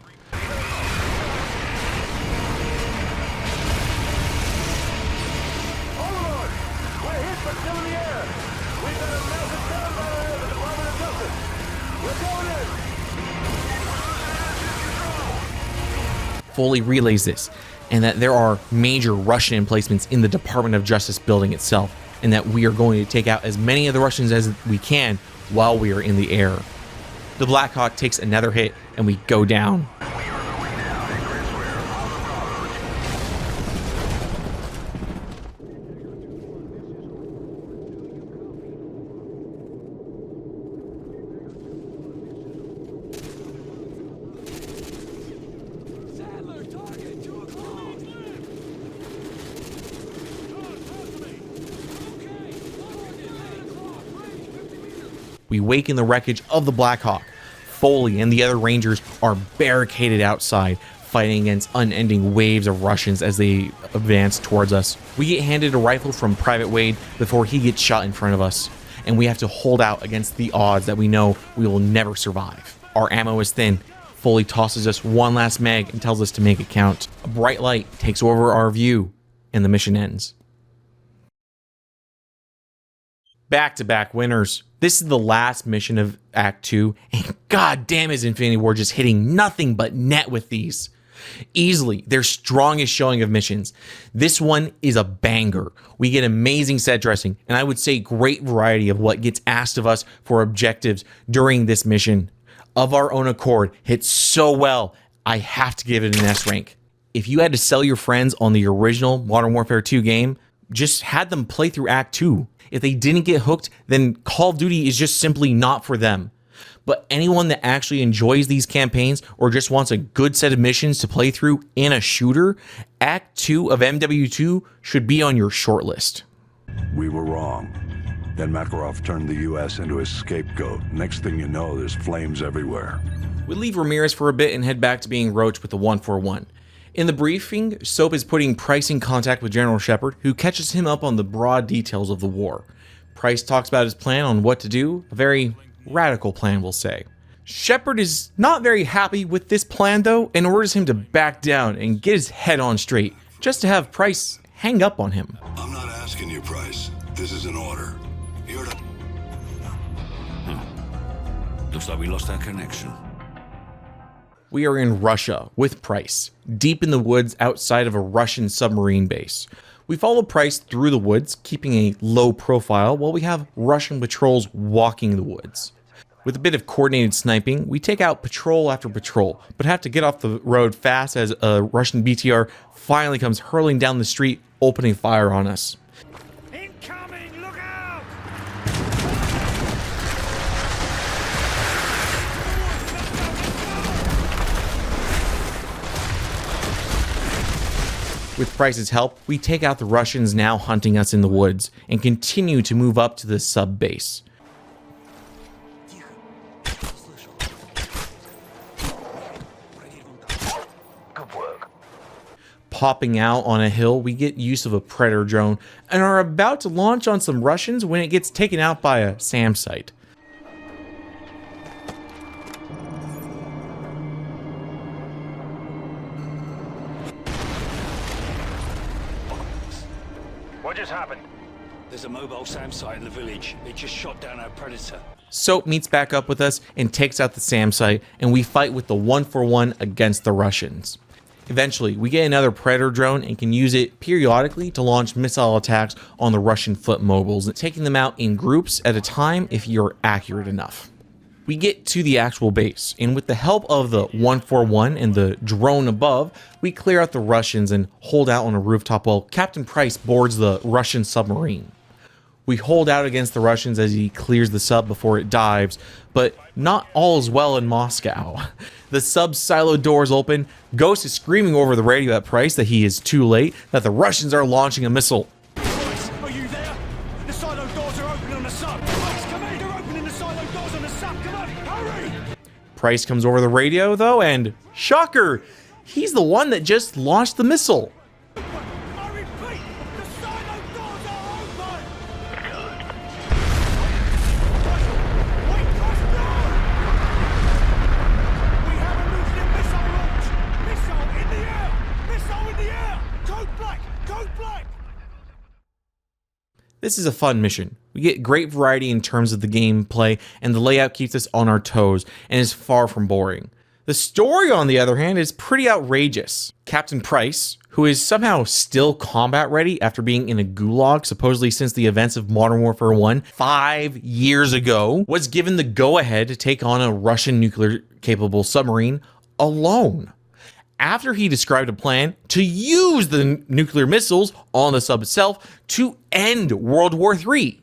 Fully relays this, and that there are major Russian emplacements in the Department of Justice building itself, and that we are going to take out as many of the Russians as we can while we are in the air. The Black Hawk takes another hit, and we go down. We wake in the wreckage of the Black Hawk. Foley and the other Rangers are barricaded outside, fighting against unending waves of Russians as they advance towards us. We get handed a rifle from Private Wade before he gets shot in front of us, and we have to hold out against the odds that we know we will never survive. Our ammo is thin. Foley tosses us one last mag and tells us to make it count. A bright light takes over our view, and the mission ends. Back-to-back winners. This is the last mission of Act 2, and goddamn is Infinity Ward just hitting nothing but net with these. Easily their strongest showing of missions. This one is a banger. We get amazing set dressing, and I would say great variety of what gets asked of us for objectives during this mission. Of our own accord, hits so well, I have to give it an S rank. If you had to sell your friends on the original Modern Warfare 2 game, just had them play through Act 2. If they didn't get hooked, then Call of Duty is just simply not for them. But anyone that actually enjoys these campaigns or just wants a good set of missions to play through in a shooter, Act 2 of MW2 should be on your shortlist. We were wrong. Then Makarov turned the U.S. into his scapegoat. Next thing you know, there's flames everywhere. We leave Ramirez for a bit and head back to being Roach with the 141. In the briefing, Soap is putting Price in contact with General Shepard, who catches him up on the broad details of the war. Price talks about his plan on what to do, a very radical plan, we'll say. Shepard is not very happy with this plan, though, and orders him to back down and get his head on straight, just to have Price hang up on him. I'm not asking you, Price. This is an order. You're to... Looks like we lost our connection. We are in Russia with Price, deep in the woods outside of a Russian submarine base. We follow Price through the woods, keeping a low profile while we have Russian patrols walking the woods. With a bit of coordinated sniping, we take out patrol after patrol, but have to get off the road fast as a Russian BTR finally comes hurling down the street, opening fire on us. Incoming! Look out! With Price's help, we take out the Russians now hunting us in the woods and continue to move up to the sub-base. Good work. Popping out on a hill, we get use of a Predator drone and are about to launch on some Russians when it gets taken out by a SAM site. What just happened? There's a mobile SAM site in the village. It just shot down our Predator. Soap meets back up with us and takes out the SAM site, and we fight with the 1-for-1 against the Russians. Eventually, we get another Predator drone and can use it periodically to launch missile attacks on the Russian foot mobiles, taking them out in groups at a time if you're accurate enough. We get to the actual base, and with the help of the 1-for-1 and the drone above, we clear out the Russians and hold out on a rooftop while Captain Price boards the Russian submarine. We hold out against the Russians as he clears the sub before it dives, but not all is well in Moscow. The sub's silo doors open, Ghost is screaming over the radio at Price that he is too late, that the Russians are launching a missile. Price, are you there? The silo doors are opening on the sub. Price, come in. They're opening the silo doors on the sub. Come on, hurry! Price comes over the radio though, and shocker, he's the one that just launched the missile. This is a fun mission. We get great variety in terms of the gameplay, and the layout keeps us on our toes and is far from boring. The story, on the other hand, is pretty outrageous. Captain Price, who is somehow still combat ready after being in a gulag supposedly since the events of Modern Warfare 1 5 years ago, was given the go-ahead to take on a Russian nuclear-capable submarine alone. After he described a plan to use the nuclear missiles on the sub itself to end World War III.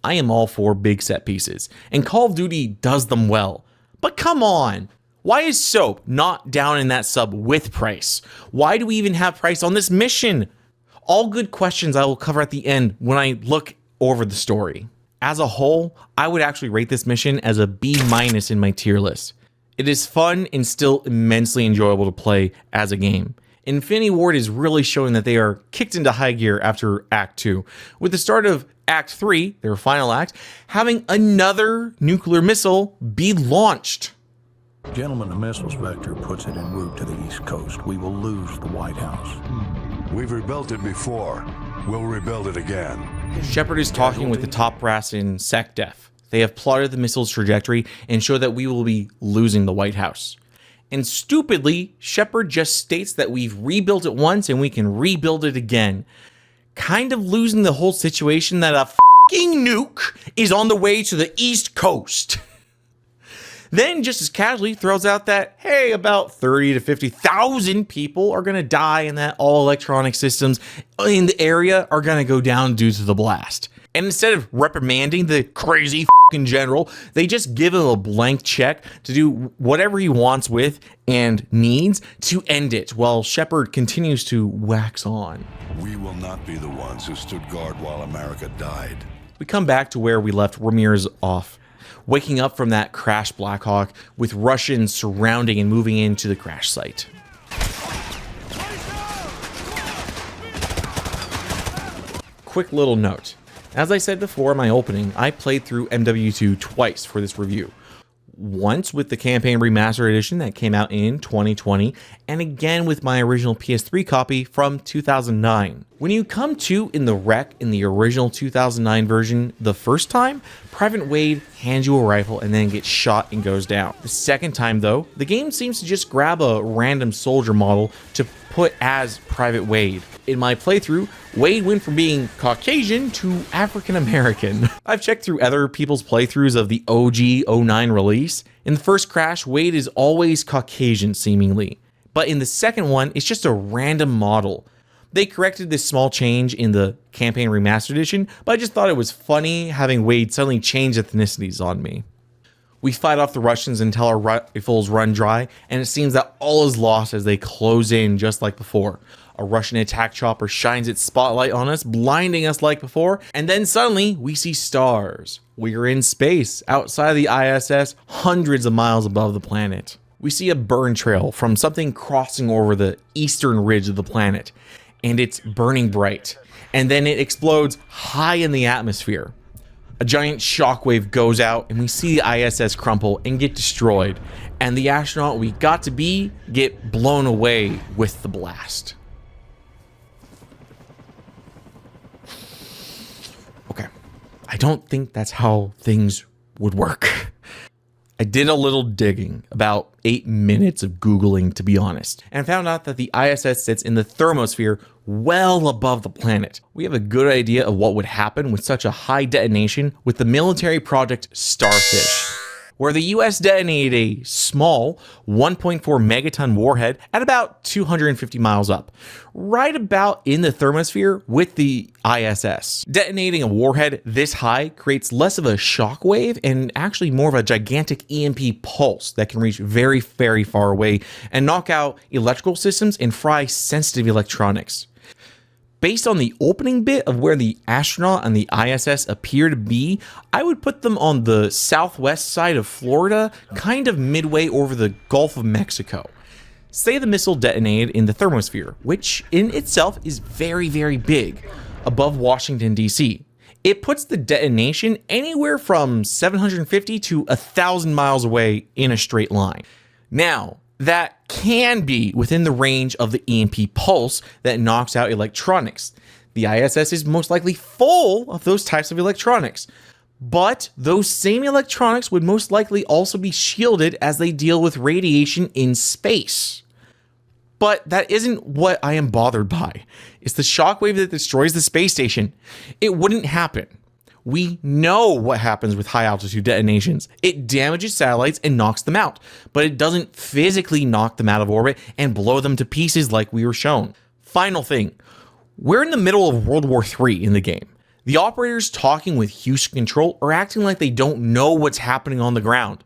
I am all for big set pieces, and Call of Duty does them well. But come on, why is Soap not down in that sub with Price? Why do we even have Price on this mission? All good questions I will cover at the end when I look over the story. As a whole, I would actually rate this mission as a B- in my tier list. It is fun and still immensely enjoyable to play as a game. Infinity Ward is really showing that they are kicked into high gear after Act 2, with the start of Act 3, their final act, having another nuclear missile be launched. Gentlemen, the missiles vector puts it en route to the East Coast. We will lose the White House. We've rebuilt it before. We'll rebuild it again. Shepard is talking with the top brass in SecDef. They have plotted the missile's trajectory and show that we will be losing the White House. And stupidly, Shepard just states that we've rebuilt it once and we can rebuild it again. Kind of losing the whole situation that a f***ing nuke is on the way to the East Coast. Then just as casually throws out that, hey, about 30 to 50,000 people are going to die and that all electronic systems in the area are going to go down due to the blast. And instead of reprimanding the crazy f***ing general, they just give him a blank check to do whatever he wants with and needs to end it, while Shepard continues to wax on. We will not be the ones who stood guard while America died. We come back to where we left Ramirez off, waking up from that crash Blackhawk with Russians surrounding and moving into the crash site. Quick little note. As I said before in my opening, I played through MW2 twice for this review. Once with the Campaign Remastered Edition that came out in 2020, and again with my original PS3 copy from 2009. When you come to in the wreck in the original 2009 version the first time, Private Wade hands you a rifle and then gets shot and goes down. The second time though, the game seems to just grab a random soldier model to put as Private Wade. In my playthrough, Wade went from being Caucasian to African American. I've checked through other people's playthroughs of the OG 09 release. In the first crash, Wade is always Caucasian seemingly, but in the second one, it's just a random model. They corrected this small change in the Campaign Remastered Edition, but I just thought it was funny having Wade suddenly change ethnicities on me. We fight off the Russians until our rifles run dry, and it seems that all is lost as they close in just like before. A Russian attack chopper shines its spotlight on us, blinding us like before, and then suddenly we see stars. We are in space, outside the ISS, hundreds of miles above the planet. We see a burn trail from something crossing over the eastern ridge of the planet, and it's burning bright, and then it explodes high in the atmosphere. A giant shockwave goes out, and we see the ISS crumple and get destroyed, and the astronaut we got to be get blown away with the blast. Okay, I don't think that's how things would work. I did a little digging, about 8 minutes of Googling to be honest, and found out that the ISS sits in the thermosphere well above the planet. We have a good idea of what would happen with such a high detonation with the military project Starfish, where the US detonated a small 1.4 megaton warhead at about 250 miles up, right about in the thermosphere with the ISS. Detonating a warhead this high creates less of a shock wave and actually more of a gigantic EMP pulse that can reach very, very far away and knock out electrical systems and fry sensitive electronics. Based on the opening bit of where the astronaut and the ISS appear to be, I would put them on the southwest side of Florida, kind of midway over the Gulf of Mexico. Say the missile detonated in the thermosphere, which in itself is very, very big, above Washington, D.C. It puts the detonation anywhere from 750 to 1,000 miles away in a straight line. Now, that can be within the range of the EMP pulse that knocks out electronics. The ISS is most likely full of those types of electronics, but those same electronics would most likely also be shielded as they deal with radiation in space. But that isn't what I am bothered by. It's the shockwave that destroys the space station. It wouldn't happen. We know what happens with high altitude detonations. It damages satellites and knocks them out, but it doesn't physically knock them out of orbit and blow them to pieces like we were shown. Final thing, we're in the middle of World War III in the game. The operators talking with Houston Control are acting like they don't know what's happening on the ground.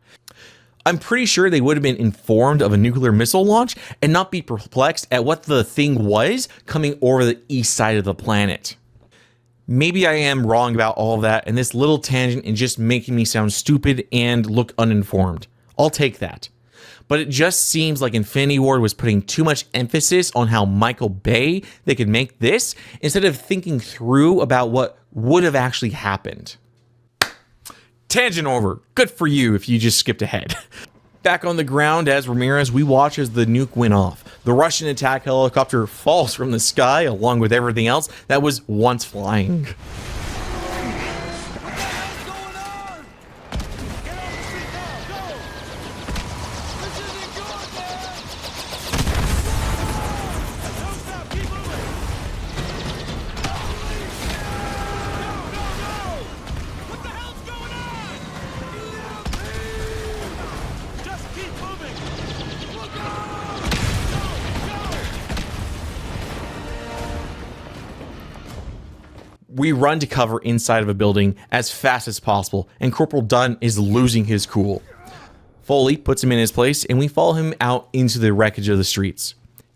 I'm pretty sure they would have been informed of a nuclear missile launch and not be perplexed at what the thing was coming over the east side of the planet. Maybe I am wrong about all of that, and this little tangent is just making me sound stupid and look uninformed. I'll take that. But it just seems like Infinity Ward was putting too much emphasis on how Michael Bay they could make this, instead of thinking through about what would have actually happened. Tangent over. Good for you if you just skipped ahead. Back on the ground as Ramirez, we watch as the nuke went off. The Russian attack helicopter falls from the sky along with everything else that was once flying. We run to cover inside of a building as fast as possible, and Corporal Dunn is losing his cool. Foley puts him in his place, and we follow him out into the wreckage of the streets.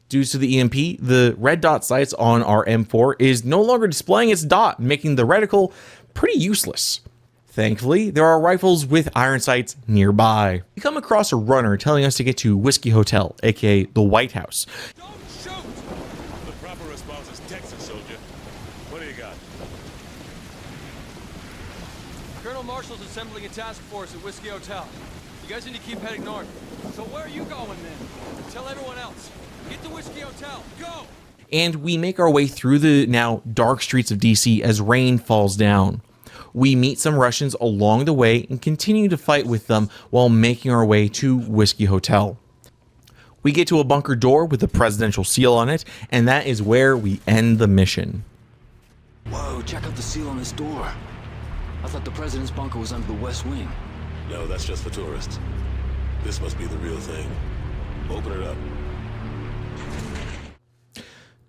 Due to the EMP, the red dot sights on our M4 is no longer displaying its dot, making the reticle pretty useless. Thankfully, there are rifles with iron sights nearby. We come across a runner telling us to get to Whiskey Hotel, aka the White House. Marshall's assembling a task force at Whiskey Hotel. You guys need to keep heading north. So where are you going then? Tell everyone else. Get to Whiskey Hotel. Go! And we make our way through the now dark streets of DC as rain falls down. We meet some Russians along the way and continue to fight with them while making our way to Whiskey Hotel. We get to a bunker door with a presidential seal on it, and that is where we end the mission. Whoa, check out the seal on this door. I thought the president's bunker was under the west wing. No, that's just for tourists. This must be the real thing. Open it up.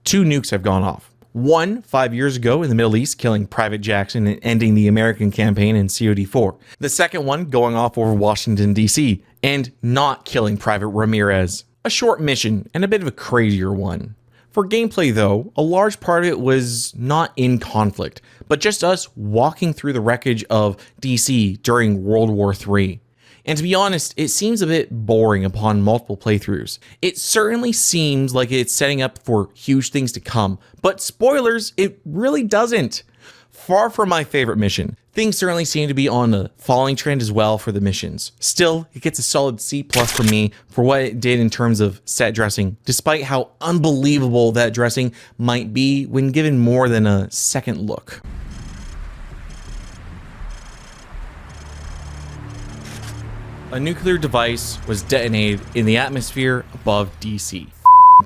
2 nukes have gone off. One 5 years ago in the Middle East, killing Private Jackson and ending the American campaign in COD4. The second one going off over Washington, D.C. and not killing Private Ramirez. A short mission and a bit of a crazier one. For gameplay though, a large part of it was not in conflict, but just us walking through the wreckage of DC during World War III. And to be honest, it seems a bit boring upon multiple playthroughs. It certainly seems like it's setting up for huge things to come, but spoilers, it really doesn't. Far from my favorite mission. Things certainly seem to be on a falling trend as well for the missions. Still, it gets a solid C+ from me for what it did in terms of set dressing, despite how unbelievable that dressing might be when given more than a second look. A nuclear device was detonated in the atmosphere above DC.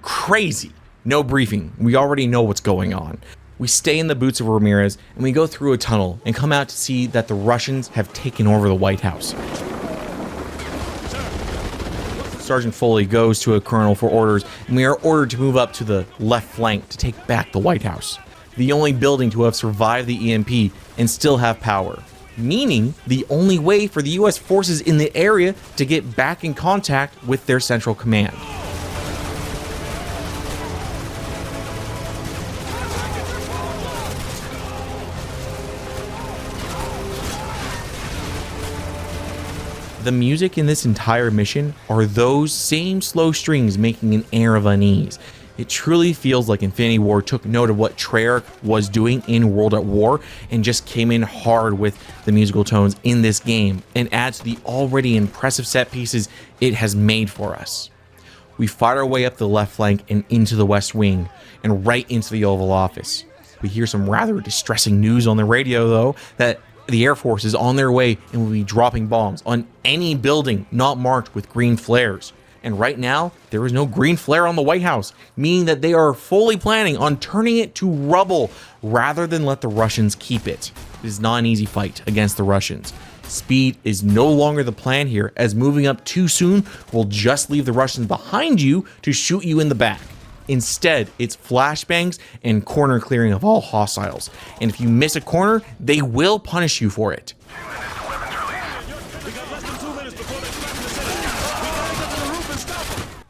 Crazy. No briefing. We already know what's going on. We stay in the boots of Ramirez and we go through a tunnel and come out to see that the Russians have taken over the White House. Sergeant Foley goes to a colonel for orders, and we are ordered to move up to the left flank to take back the White House, the only building to have survived the EMP and still have power, meaning the only way for the US forces in the area to get back in contact with their central command. The music in this entire mission are those same slow strings making an air of unease. It truly feels like Infinity Ward took note of what Treyarch was doing in World at War and just came in hard with the musical tones in this game and adds to the already impressive set pieces it has made for us. We fight our way up the left flank and into the West Wing and right into the Oval Office. We hear some rather distressing news on the radio though, that the Air Force is on their way and will be dropping bombs on any building not marked with green flares. And right now, there is no green flare on the White House, meaning that they are fully planning on turning it to rubble rather than let the Russians keep it. It is not an easy fight against the Russians. Speed is no longer the plan here, as moving up too soon will just leave the Russians behind you to shoot you in the back. Instead, it's flashbangs and corner clearing of all hostiles. And if you miss a corner, they will punish you for it.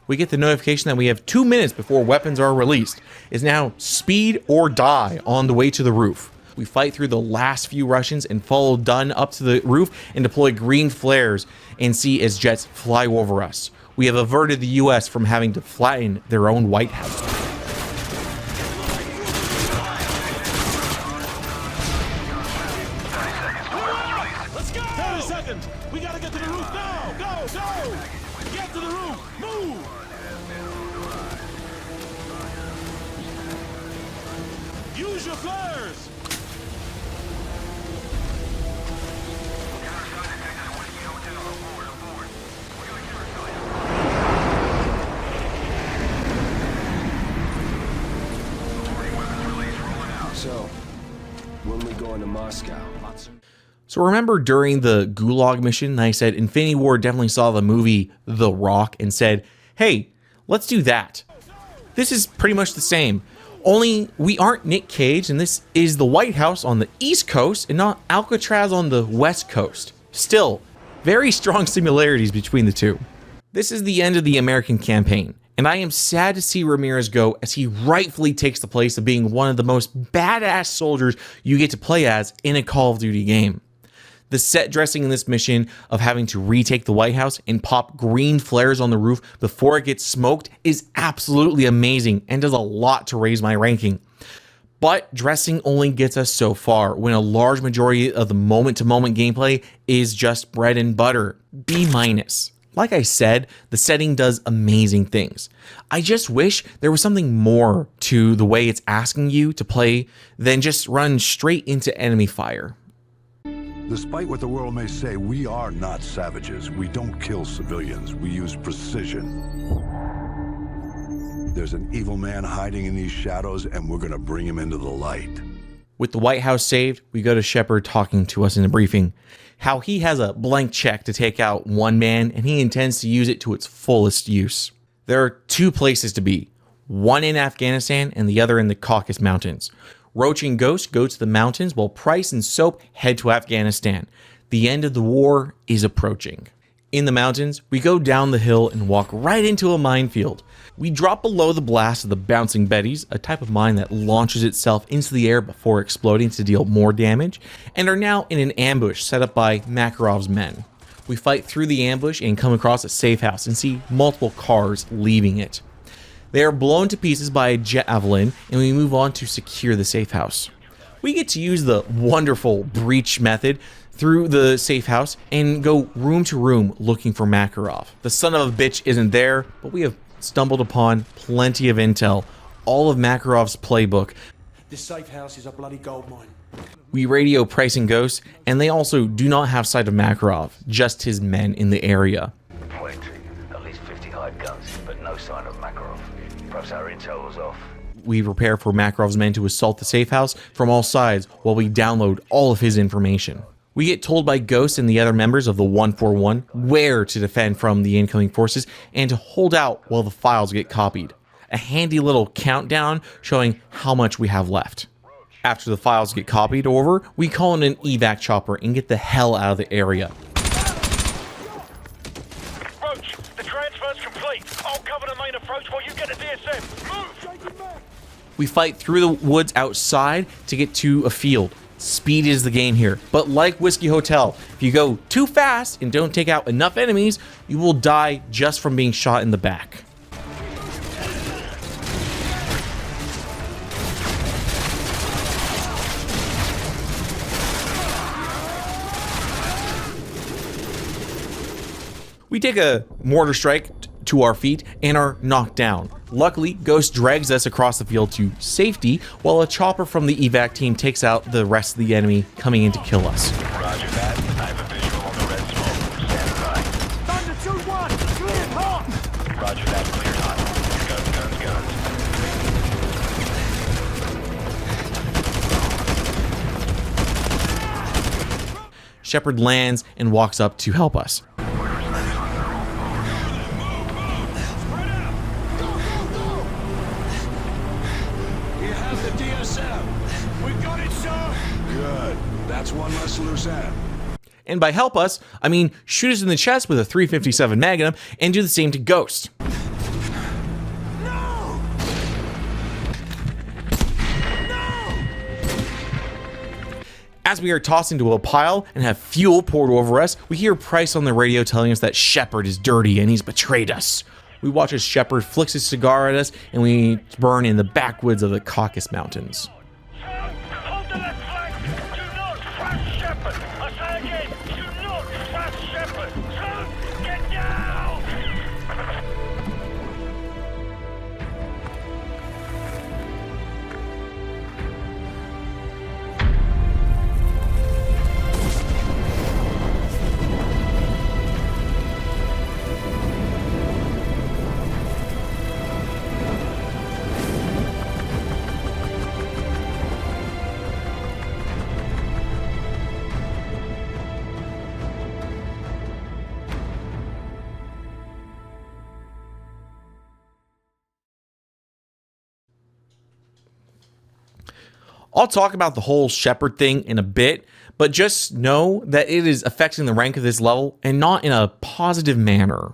We get the notification that we have 2 minutes before weapons are released. It's now speed or die on the way to the roof. We fight through the last few Russians and follow Dunn up to the roof and deploy green flares and see as jets fly over us. We have averted the US from having to flatten their own White House. Let's go! 30 seconds! We gotta get to the roof now! Go! Go! Get to the roof! Move! Use your flares! So, when we go into Moscow? So remember during the Gulag mission, I said Infinity Ward definitely saw the movie The Rock and said, hey, let's do that. This is pretty much the same. Only we aren't Nick Cage, and this is the White House on the East Coast and not Alcatraz on the West Coast. Still, very strong similarities between the two. This is the end of the American campaign, and I am sad to see Ramirez go, as he rightfully takes the place of being one of the most badass soldiers you get to play as in a Call of Duty game. The set dressing in this mission of having to retake the White House and pop green flares on the roof before it gets smoked is absolutely amazing and does a lot to raise my ranking. But dressing only gets us so far when a large majority of the moment-to-moment gameplay is just bread and butter. B-. Like I said, the setting does amazing things. I just wish there was something more to the way it's asking you to play than just run straight into enemy fire. Despite what the world may say, we are not savages. We don't kill civilians. We use precision. There's an evil man hiding in these shadows, and we're gonna bring him into the light. With the White House saved, we go to Shepard talking to us in a briefing. How he has a blank check to take out one man, and he intends to use it to its fullest use. There are two places to be, one in Afghanistan and the other in the Caucasus Mountains. Roach and Ghost go to the mountains while Price and Soap head to Afghanistan. The end of the war is approaching. In the mountains, we go down the hill and walk right into a minefield. We drop below the blast of the Bouncing Betties, a type of mine that launches itself into the air before exploding to deal more damage, and are now in an ambush set up by Makarov's men. We fight through the ambush and come across a safe house and see multiple cars leaving it. They are blown to pieces by a javelin, and we move on to secure the safe house. We get to use the wonderful breach method through the safe house and go room to room looking for Makarov. The son of a bitch isn't there, but we have stumbled upon plenty of intel, all of Makarov's playbook. This safe house is a bloody gold mine. We radio Price and Ghost, and they also do not have sight of Makarov, just his men in the area. Plenty. At least 50 hide guns, but no sign of Makarov. Perhaps our intel was off. We prepare for Makarov's men to assault the safe house from all sides while we download all of his information. We get told by Ghost and the other members of the 141 where to defend from the incoming forces and to hold out while the files get copied. A handy little countdown showing how much we have left. After the files get copied over, we call in an evac chopper and get the hell out of the area. Roach, the transfer's complete. I'll cover the main approach while you get the DSM. Move! We fight through the woods outside to get to a field. Speed is the game here, but like Whiskey Hotel, if you go too fast and don't take out enough enemies, you will die just from being shot in the back. We take a mortar strike to our feet and are knocked down. Luckily, Ghost drags us across the field to safety, while a chopper from the evac team takes out the rest of the enemy coming in to kill us. Roger that. I have a visual on the red smoke. Stand by. Thunder 2-1! Cleared hot! Roger that. Cleared hot. Guns, guns, guns. Shepard lands and walks up to help us. That's one less loose end. And by help us, I mean shoot us in the chest with a 357 Magnum and do the same to Ghost. No! No! As we are tossed into a pile and have fuel poured over us, we hear Price on the radio telling us that Shepard is dirty and he's betrayed us. We watch as Shepard flicks his cigar at us and we burn in the backwoods of the Caucasus Mountains. I'll talk about the whole Shepard thing in a bit, but just know that it is affecting the rank of this level and not in a positive manner.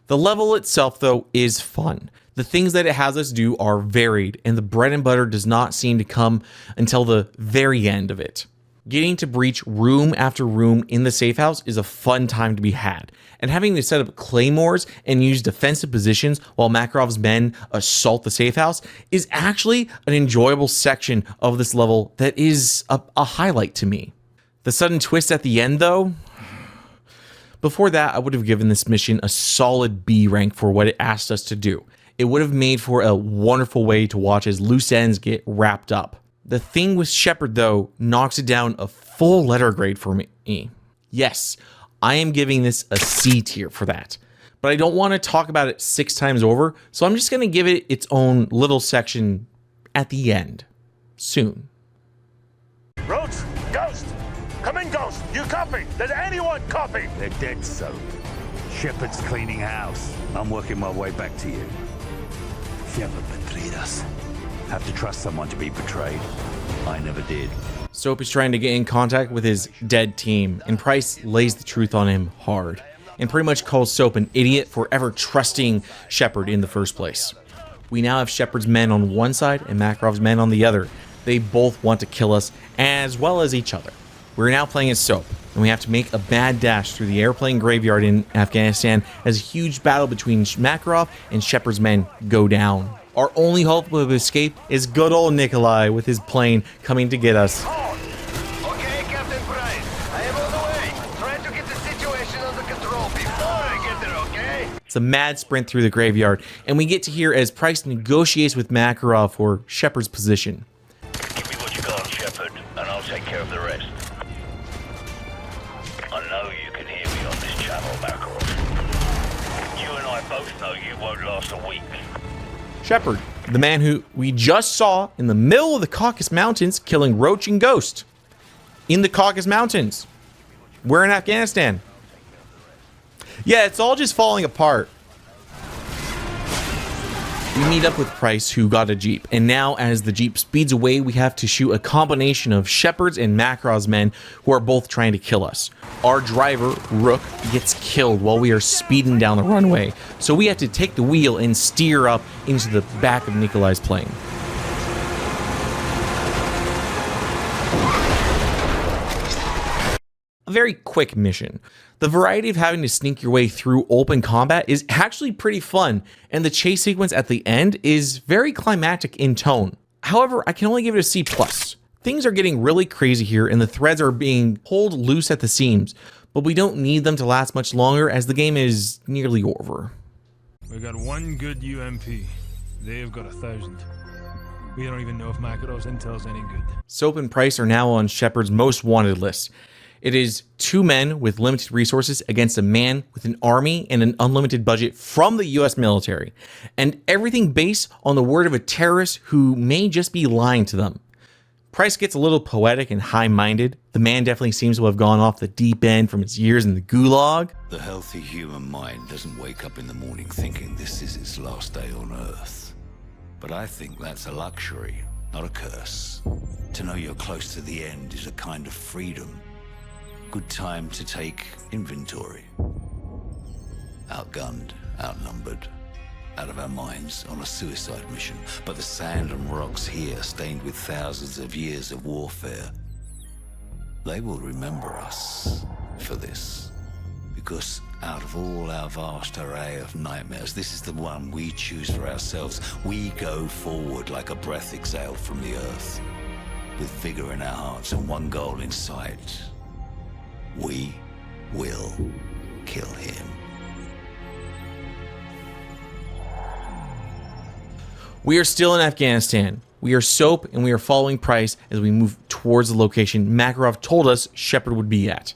The level itself, though, is fun. The things that it has us do are varied, and the bread and butter does not seem to come until the very end of it. Getting to breach room after room in the safe house is a fun time to be had, and having to set up claymores and use defensive positions while Makarov's men assault the safe house is actually an enjoyable section of this level that is a highlight to me. The sudden twist at the end, though, before that I would have given this mission a solid B rank for what it asked us to do. It would have made for a wonderful way to watch as loose ends get wrapped up. The thing with Shepard, though, knocks it down a full letter grade for me. Yes, I am giving this a C tier for that. But I don't want to talk about it 6 times over, so I'm just going to give it its own little section at the end. Soon. Roach, Ghost! Come in, Ghost! You copy? Does anyone copy? They're dead, so. Shepard's cleaning house. I'm working my way back to you. Shepard betrayed us. Have to trust someone to be betrayed. I never did. Soap is trying to get in contact with his dead team, and Price lays the truth on him hard, and pretty much calls Soap an idiot for ever trusting Shepard in the first place. We now have Shepard's men on one side and Makarov's men on the other. They both want to kill us, as well as each other. We're now playing as Soap, and we have to make a mad dash through the airplane graveyard in Afghanistan as a huge battle between Makarov and Shepard's men go down. Our only hope of escape is good old Nikolai with his plane coming to get us. Okay, Captain Price. I am on the way. Try to get the situation under control before I get there, okay? It's a mad sprint through the graveyard, and we get to hear as Price negotiates with Makarov for Shepard's position. No, you won't last a week. Shepard, the man who we just saw in the middle of the Caucasus Mountains killing Roach and Ghost. In the Caucasus Mountains. We're in Afghanistan. Yeah, it's all just falling apart. We meet up with Price, who got a Jeep, and now as the Jeep speeds away, we have to shoot a combination of Shepard's and Makarov's men who are both trying to kill us. Our driver, Rook, gets killed while we are speeding down the runway, so we have to take the wheel and steer up into the back of Nikolai's plane. A very quick mission. The variety of having to sneak your way through open combat is actually pretty fun, and the chase sequence at the end is very climactic in tone. However, I can only give it a C+. Things are getting really crazy here, and the threads are being pulled loose at the seams, but we don't need them to last much longer as the game is nearly over. We got one good UMP. They've got 1,000. We don't even know if Makarov's intel's any good. Soap and Price are now on Shepard's most wanted list. It is two men with limited resources against a man with an army and an unlimited budget from the US military, and everything based on the word of a terrorist who may just be lying to them. Price gets a little poetic and high-minded. The man definitely seems to have gone off the deep end from his years in the Gulag. The healthy human mind doesn't wake up in the morning thinking this is its last day on Earth. But I think that's a luxury, not a curse. To know you're close to the end is a kind of freedom. Good time to take inventory. Outgunned, outnumbered, out of our minds on a suicide mission. But the sand and rocks here, stained with thousands of years of warfare, they will remember us for this. Because out of all our vast array of nightmares, this is the one we choose for ourselves. We go forward like a breath exhaled from the earth, with vigor in our hearts and one goal in sight. We will kill him. We are still in Afghanistan. We are Soap and we are following Price as we move towards the location Makarov told us Shepard would be at.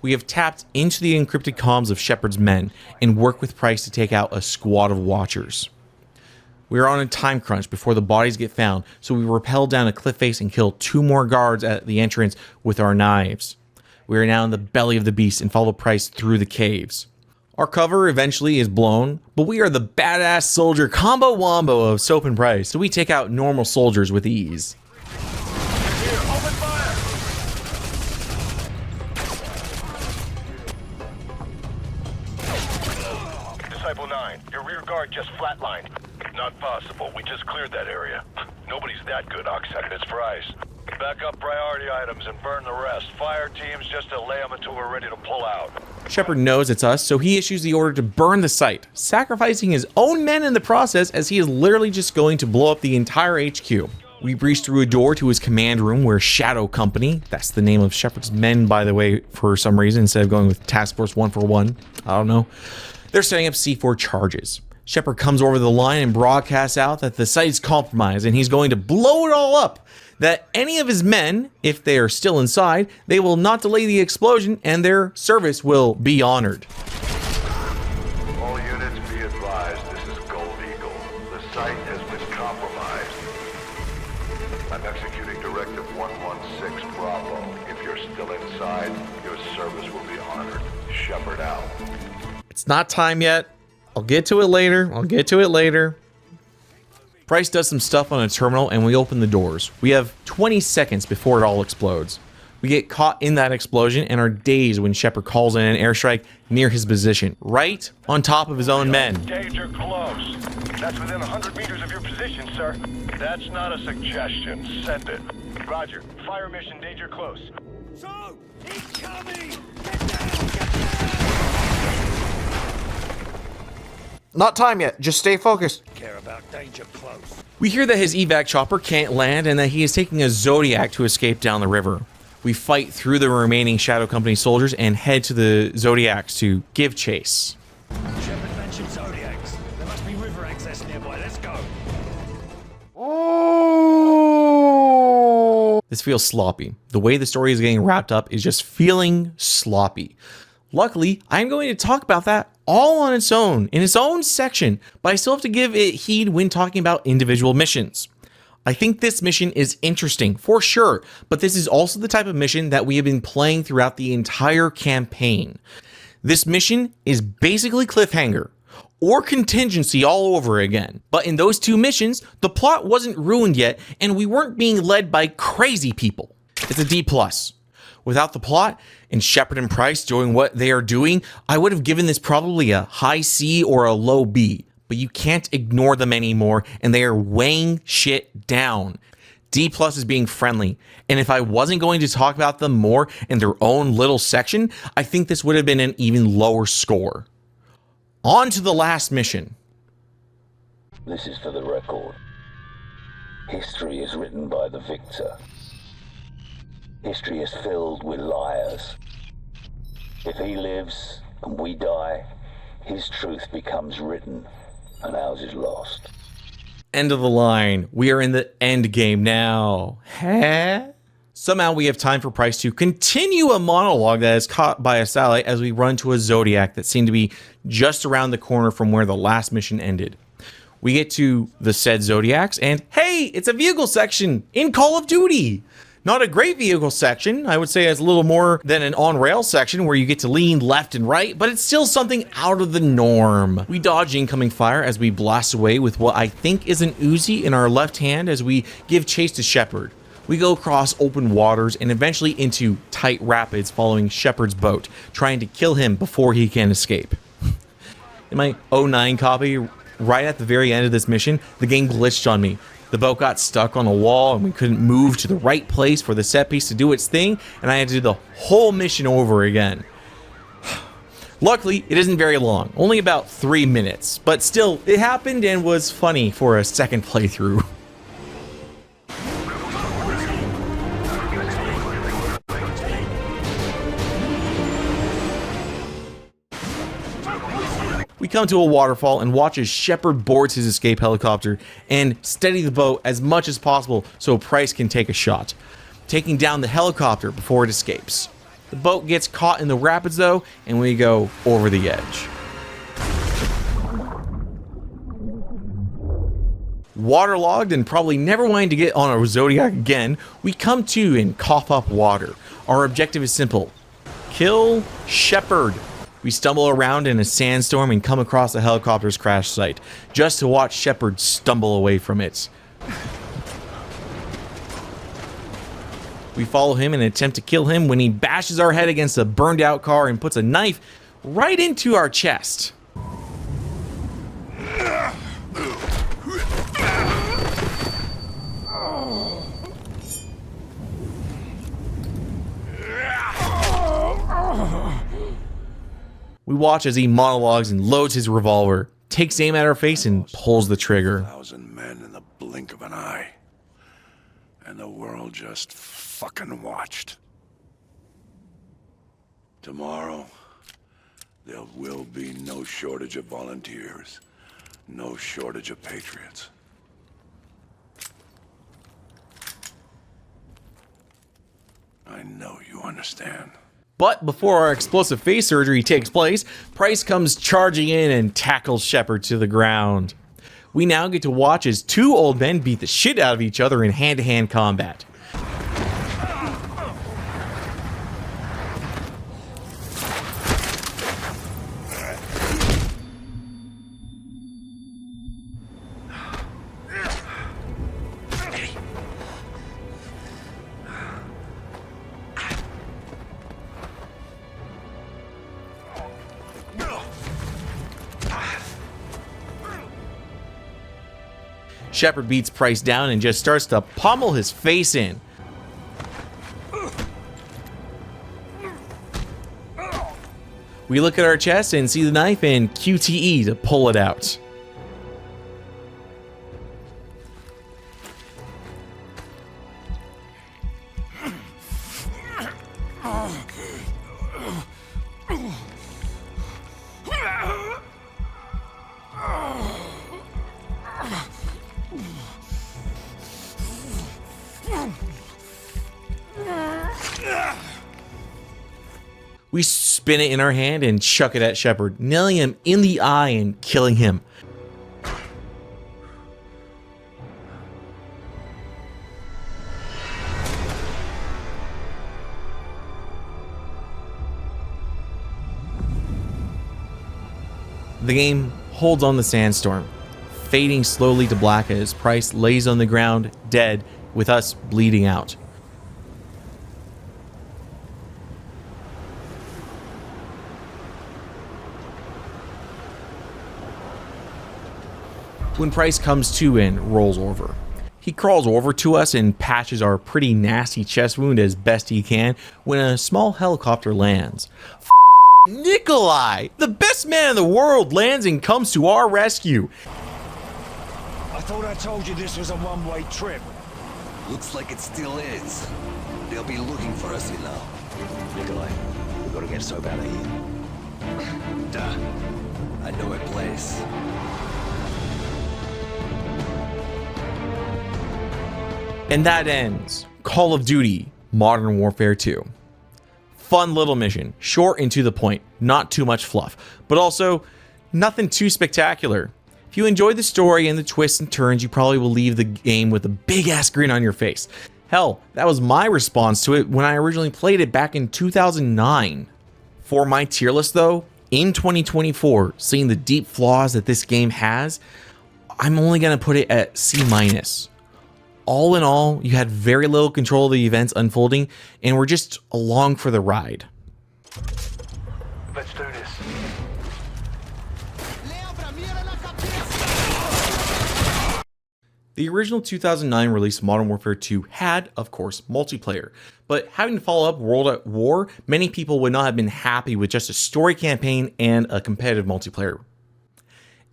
We have tapped into the encrypted comms of Shepard's men and work with Price to take out a squad of Watchers. We are on a time crunch before the bodies get found, so we rappel down a cliff face and kill 2 more guards at the entrance with our knives. We are now in the belly of the beast and follow Price through the caves. Our cover eventually is blown, but we are the badass soldier combo wombo of Soap and Price, so we take out normal soldiers with ease. Here, open fire! Disciple 9, your rear guard just flatlined. Not possible. We just cleared that area. Nobody's that good, Oxhead. It's Price. Back up priority items and burn the rest. Fire teams just to lay them until we're ready to pull out. Shepard knows it's us, so he issues the order to burn the site, sacrificing his own men in the process as he is literally just going to blow up the entire HQ. We breach through a door to his command room where Shadow Company, that's the name of Shepard's men by the way for some reason instead of going with Task Force 141, I don't know, they're setting up C4 charges. Shepard comes over the line and broadcasts out that the site is compromised and he's going to blow it all up. That any of his men, if they are still inside, they will not delay the explosion and their service will be honored. All units be advised, this is Gold Eagle. The site has been compromised. I'm executing Directive 116 Bravo. If you're still inside, your service will be honored. Shepard out. It's not time yet. I'll get to it later. Price does some stuff on a terminal and we open the doors. We have 20 seconds before it all explodes. We get caught in that explosion and are dazed when Shepard calls in an airstrike near his position, right on top of his own men. Danger close. That's within 100 meters of your position, sir. That's not a suggestion. Send it. Roger. Fire mission danger close. So, he's coming! Not time yet, just stay focused. Care about danger close. We hear that his evac chopper can't land and that he is taking a Zodiac to escape down the river. We fight through the remaining Shadow Company soldiers and head to the Zodiacs to give chase. Shepard mentioned Zodiacs. There must be river access nearby. Let's go. This feels sloppy. The way the story is getting wrapped up is just feeling sloppy. Luckily, I'm going to talk about that all on its own, in its own section, but I still have to give it heed when talking about individual missions. I think this mission is interesting, for sure, but this is also the type of mission that we have been playing throughout the entire campaign. This mission is basically Cliffhanger, or Contingency all over again. But in those two missions, the plot wasn't ruined yet, and we weren't being led by crazy people. It's a D+. Without the plot, and Shepard and Price doing what they are doing, I would have given this probably a high C or a low B. But you can't ignore them anymore, and they are weighing shit down. D+ is being friendly, and if I wasn't going to talk about them more in their own little section, I think this would have been an even lower score. On to the last mission. This is for the record. History is written by the victor. History is filled with liars. If he lives and we die, his truth becomes written and ours is lost. End of the line. We are in the end game now. Huh? Somehow we have time for Price to continue a monologue that is caught by a satellite as we run to a Zodiac that seemed to be just around the corner from where the last mission ended. We get to the said Zodiacs and hey, it's a vehicle section in Call of Duty. Not a great vehicle section. I would say it's a little more than an on-rail section where you get to lean left and right, but it's still something out of the norm. We dodge incoming fire as we blast away with what I think is an Uzi in our left hand as we give chase to Shepard. We go across open waters and eventually into tight rapids following Shepard's boat, trying to kill him before he can escape. In my 09 copy, right at the very end of this mission, the game glitched on me. The boat got stuck on a wall and we couldn't move to the right place for the set piece to do its thing, and I had to do the whole mission over again. Luckily, it isn't very long, only about 3 minutes, but still, it happened and was funny for a second playthrough. We come to a waterfall and watch as Shepard boards his escape helicopter and steady the boat as much as possible so Price can take a shot, taking down the helicopter before it escapes. The boat gets caught in the rapids though, and we go over the edge. Waterlogged and probably never wanting to get on a Zodiac again, we come to and cough up water. Our objective is simple: kill Shepard. We stumble around in a sandstorm and come across the helicopter's crash site, just to watch Shepard stumble away from it. We follow him and attempt to kill him when he bashes our head against a burned out car and puts a knife right into our chest. We watch as he monologues and loads his revolver, takes aim at our face and pulls the trigger. 1,000 men in the blink of an eye. And the world just fucking watched. Tomorrow, there will be no shortage of volunteers. No shortage of patriots. I know you understand. But before our explosive face surgery takes place, Price comes charging in and tackles Shepard to the ground. We now get to watch as two old men beat the shit out of each other in hand-to-hand combat. Shepard beats Price down and just starts to pommel his face in. We look at our chest and see the knife and QTE to pull it out. We spin it in our hand and chuck it at Shepard, nailing him in the eye and killing him. The game holds on the sandstorm, fading slowly to black as Price lays on the ground, dead, with us bleeding out. When Price comes to and rolls over, he crawls over to us and patches our pretty nasty chest wound as best he can when a small helicopter lands. Nikolai, the best man in the world, lands and comes to our rescue. I thought I told you this was a one-way trip. Looks like it still is. They'll be looking for us, you know. Nikolai, we gotta get Soap out of here. Duh. I know a place. And that ends Call of Duty Modern Warfare 2. Fun little mission, short and to the point, not too much fluff, but also nothing too spectacular. If you enjoyed the story and the twists and turns, you probably will leave the game with a big ass grin on your face. Hell, that was my response to it when I originally played it back in 2009. For my tier list though, in 2024, seeing the deep flaws that this game has, I'm only going to put it at C-. All in all, you had very little control of the events unfolding and were just along for the ride. Let's do this. The original 2009 release Modern Warfare 2 had, of course, multiplayer, but having to follow up World at War, many people would not have been happy with just a story campaign and a competitive multiplayer.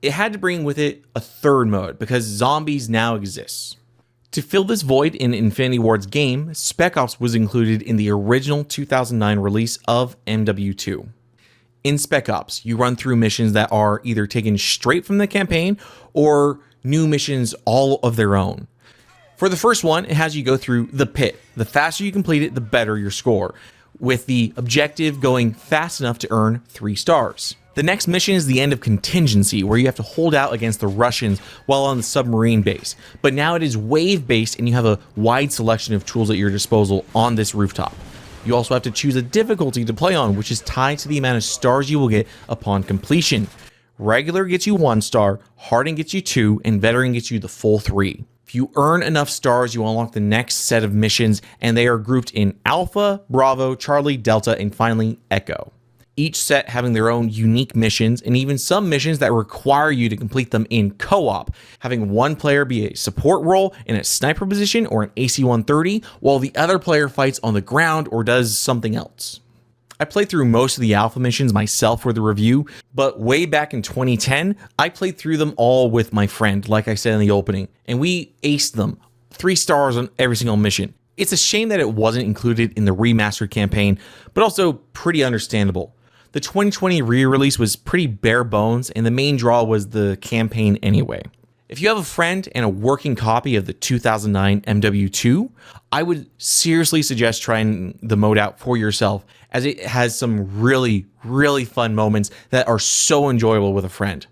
It had to bring with it a third mode because zombies now exist. To fill this void in Infinity Ward's game, Spec Ops was included in the original 2009 release of MW2. In Spec Ops, you run through missions that are either taken straight from the campaign or new missions all of their own. For the first one, it has you go through the pit. The faster you complete it, the better your score, with the objective going fast enough to earn 3 stars. The next mission is the end of Contingency, where you have to hold out against the Russians while on the submarine base. But now it is wave-based and you have a wide selection of tools at your disposal on this rooftop. You also have to choose a difficulty to play on, which is tied to the amount of stars you will get upon completion. Regular gets you 1 star, Hardened gets you 2, and Veteran gets you the full 3. If you earn enough stars, you unlock the next set of missions, and they are grouped in Alpha, Bravo, Charlie, Delta, and finally Echo. Each set having their own unique missions, and even some missions that require you to complete them in co-op, having one player be a support role in a sniper position or an AC-130, while the other player fights on the ground or does something else. I played through most of the alpha missions myself for the review, but way back in 2010, I played through them all with my friend, like I said in the opening, and we aced them, 3 stars on every single mission. It's a shame that it wasn't included in the remastered campaign, but also pretty understandable. The 2020 re-release was pretty bare bones, and the main draw was the campaign anyway. If you have a friend and a working copy of the 2009 MW2, I would seriously suggest trying the mode out for yourself, as it has some really, really fun moments that are so enjoyable with a friend.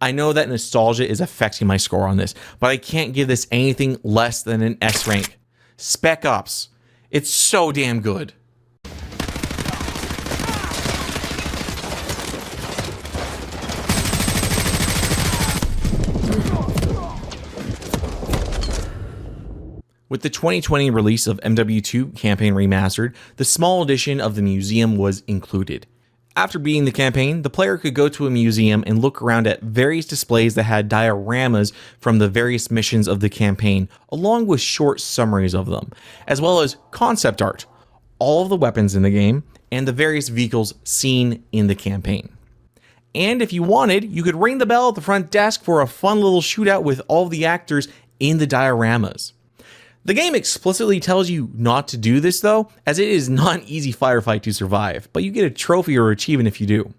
I know that nostalgia is affecting my score on this, but I can't give this anything less than an S rank. Spec Ops. It's so damn good. With the 2020 release of MW2 Campaign Remastered, the small edition of the museum was included. After beating the campaign, the player could go to a museum and look around at various displays that had dioramas from the various missions of the campaign, along with short summaries of them, as well as concept art, all of the weapons in the game, and the various vehicles seen in the campaign. And if you wanted, you could ring the bell at the front desk for a fun little shootout with all of the actors in the dioramas. The game explicitly tells you not to do this though, as it is not an easy firefight to survive, but you get a trophy or achievement if you do.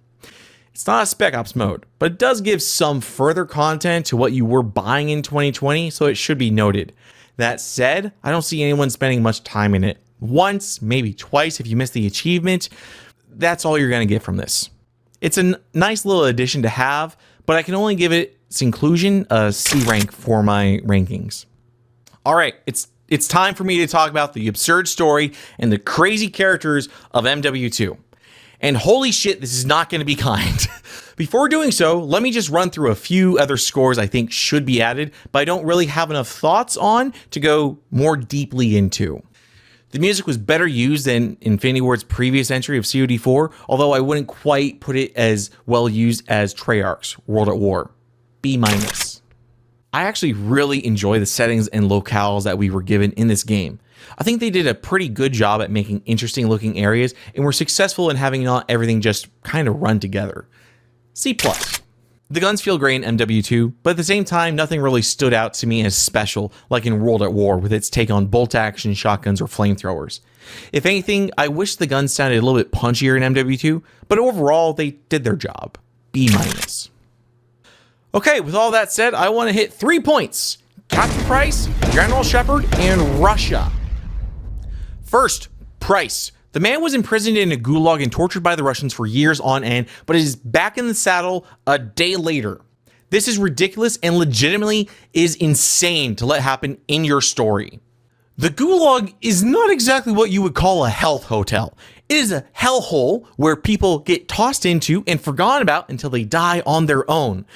It's not a Spec Ops mode, but it does give some further content to what you were buying in 2020, so it should be noted. That said, I don't see anyone spending much time in it. Once, maybe twice if you miss the achievement. that's all you're going to get from this. It's a nice little addition to have, but I can only give its inclusion a C rank for my rankings. All right, it's time for me to talk about the absurd story and the crazy characters of MW2. And holy shit, this is not going to be kind. Before doing so, let me just run through a few other scores I think should be added, but I don't really have enough thoughts on to go more deeply into. The music was better used than Infinity Ward's previous entry of COD4, although I wouldn't quite put it as well used as Treyarch's World at War. B-. I actually really enjoy the settings and locales that we were given in this game. I think they did a pretty good job at making interesting looking areas and were successful in having not everything just kind of run together. C+. The guns feel great in MW2, but at the same time, nothing really stood out to me as special like in World at War with its take on bolt action shotguns or flamethrowers. If anything, I wish the guns sounded a little bit punchier in MW2, but overall, they did their job. B-. Okay, with all that said, I want to hit 3 points. Captain Price, General Shepard, and Russia. First, Price. The man was imprisoned in a gulag and tortured by the Russians for years on end, but is back in the saddle a day later. This is ridiculous and legitimately is insane to let happen in your story. The gulag is not exactly what you would call a health hotel. It is a hellhole where people get tossed into and forgotten about until they die on their own.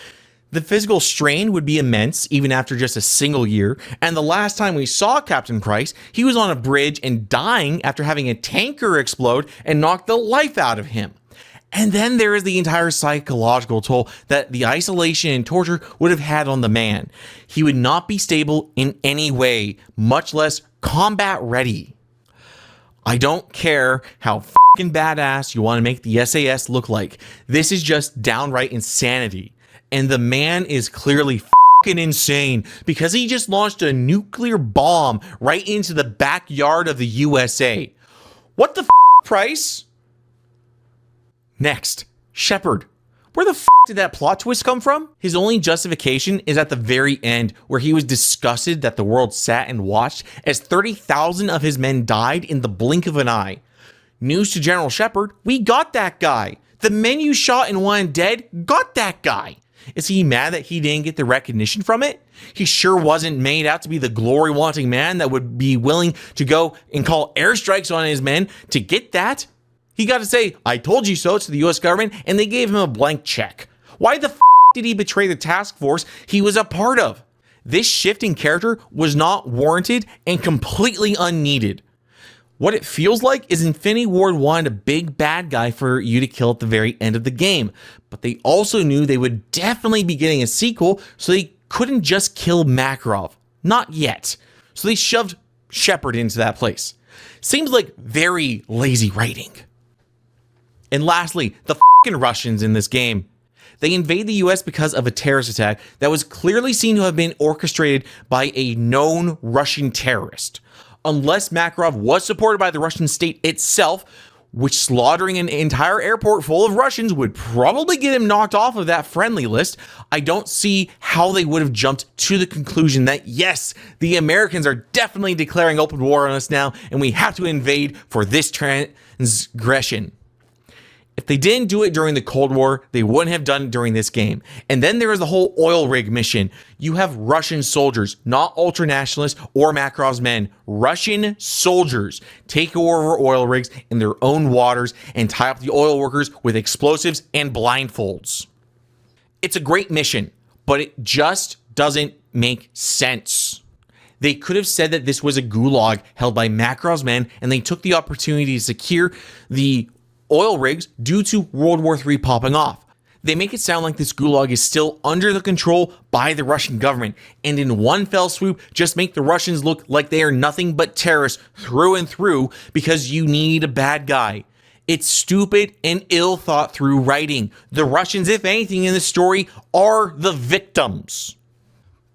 The physical strain would be immense even after just a single year, and the last time we saw Captain Price, he was on a bridge and dying after having a tanker explode and knock the life out of him. And then there is the entire psychological toll that the isolation and torture would have had on the man. He would not be stable in any way, much less combat ready. I don't care how fucking badass you want to make the SAS look like. This is just downright insanity. And the man is clearly fucking insane because he just launched a nuclear bomb right into the backyard of the USA. What the Price? Next, Shepard. Where the did that plot twist come from? His only justification is at the very end where he was disgusted that the world sat and watched as 30,000 of his men died in the blink of an eye. News to General Shepard, we got that guy. The men you shot and wanted dead got that guy. Is he mad that he didn't get the recognition from it? He sure wasn't made out to be the glory-wanting man that would be willing to go and call airstrikes on his men to get that. He got to say, I told you so to the US government, and they gave him a blank check. Why the did he betray the task force he was a part of? This shift in character was not warranted and completely unneeded. What it feels like is Infinity Ward wanted a big bad guy for you to kill at the very end of the game, but they also knew they would definitely be getting a sequel, so they couldn't just kill Makarov. Not yet. So they shoved Shepard into that place. Seems like very lazy writing. And lastly, the fucking Russians in this game. They invade the US because of a terrorist attack that was clearly seen to have been orchestrated by a known Russian terrorist. Unless Makarov was supported by the Russian state itself, which slaughtering an entire airport full of Russians would probably get him knocked off of that friendly list, I don't see how they would have jumped to the conclusion that yes, the Americans are definitely declaring open war on us now and we have to invade for this transgression. If they didn't do it during the Cold War, they wouldn't have done it during this game. And then there is the whole oil rig mission. You have Russian soldiers, not ultranationalists or Makarov's men. Russian soldiers take over oil rigs in their own waters and tie up the oil workers with explosives and blindfolds. It's a great mission, but it just doesn't make sense. They could have said that this was a gulag held by Makarov's men, and they took the opportunity to secure the oil rigs due to World War III popping off. They make it sound like this gulag is still under the control by the Russian government, and in one fell swoop just make the Russians look like they are nothing but terrorists through and through because you need a bad guy. It's stupid and ill thought through writing. The Russians, if anything in this story, are the victims.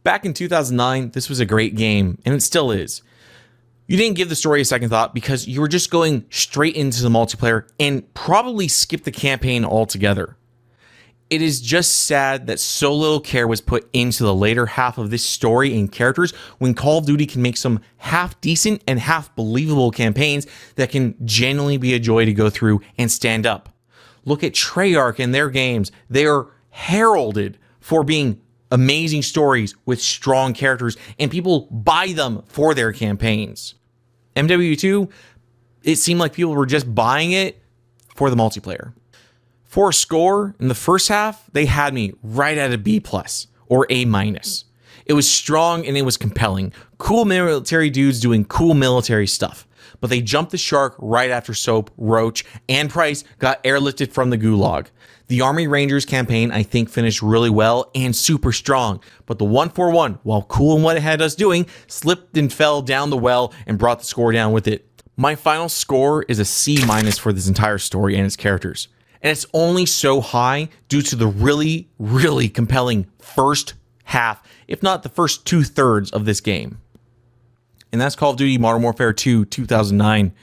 Back in 2009, this was a great game, and it still is. You didn't give the story a second thought because you were just going straight into the multiplayer and probably skipped the campaign altogether. It is just sad that so little care was put into the later half of this story and characters when Call of Duty can make some half decent and half believable campaigns that can genuinely be a joy to go through and stand up. Look at Treyarch and their games. They are heralded for being amazing stories with strong characters, and people buy them for their campaigns. MW2, it seemed like people were just buying it for the multiplayer. For a score, in the first half, they had me right at a B+ or A-. It was strong and it was compelling. Cool military dudes doing cool military stuff. But they jumped the shark right after Soap, Roach, and Price got airlifted from the Gulag. The Army Rangers campaign, I think, finished really well and super strong. But the 141, while cool in what it had us doing, slipped and fell down the well and brought the score down with it. My final score is a C- for this entire story and its characters. And it's only so high due to the really, really compelling first half, if not the first 2/3 of this game. And that's Call of Duty Modern Warfare 2 2009.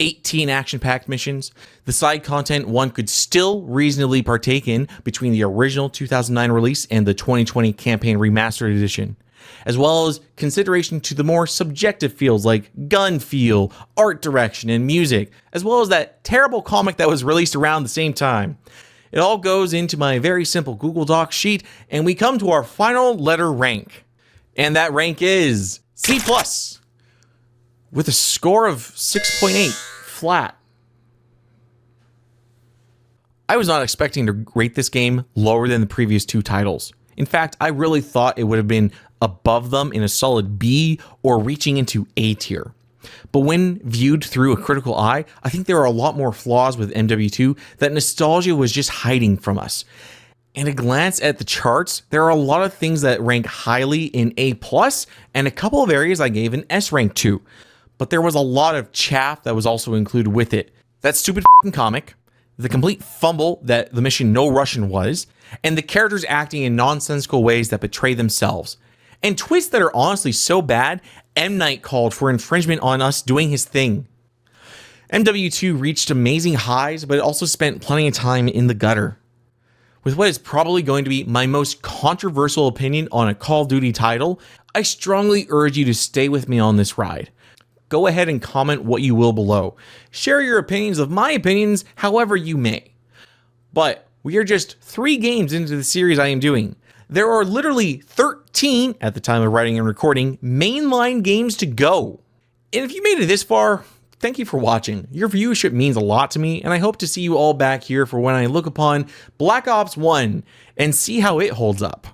18 action-packed missions. The side content one could still reasonably partake in between the original 2009 release and the 2020 campaign remastered edition, as well as consideration to the more subjective fields like gun feel, art direction, and music, as well as that terrible comic that was released around the same time. It all goes into my very simple Google Docs sheet, and we come to our final letter rank. And that rank is C+, with a score of 6.8 flat. I was not expecting to rate this game lower than the previous two titles. In fact, I really thought it would have been above them in a solid B or reaching into A tier. But when viewed through a critical eye, I think there are a lot more flaws with MW2 that nostalgia was just hiding from us. And a glance at the charts, there are a lot of things that rank highly in A+, and a couple of areas I gave an S rank to. But there was a lot of chaff that was also included with it. That stupid f***ing comic, the complete fumble that the mission No Russian was, and the characters acting in nonsensical ways that betray themselves. And twists that are honestly so bad, M. Night called for infringement on us doing his thing. MW2 reached amazing highs, but it also spent plenty of time in the gutter. With what is probably going to be my most controversial opinion on a Call of Duty title, I strongly urge you to stay with me on this ride. Go ahead and comment what you will below. Share your opinions of my opinions however you may. But we are just 3 games into the series I am doing. There are literally 13, at the time of writing and recording, mainline games to go. And if you made it this far, thank you for watching. Your viewership means a lot to me, and I hope to see you all back here for when I look upon Black Ops 1 and see how it holds up.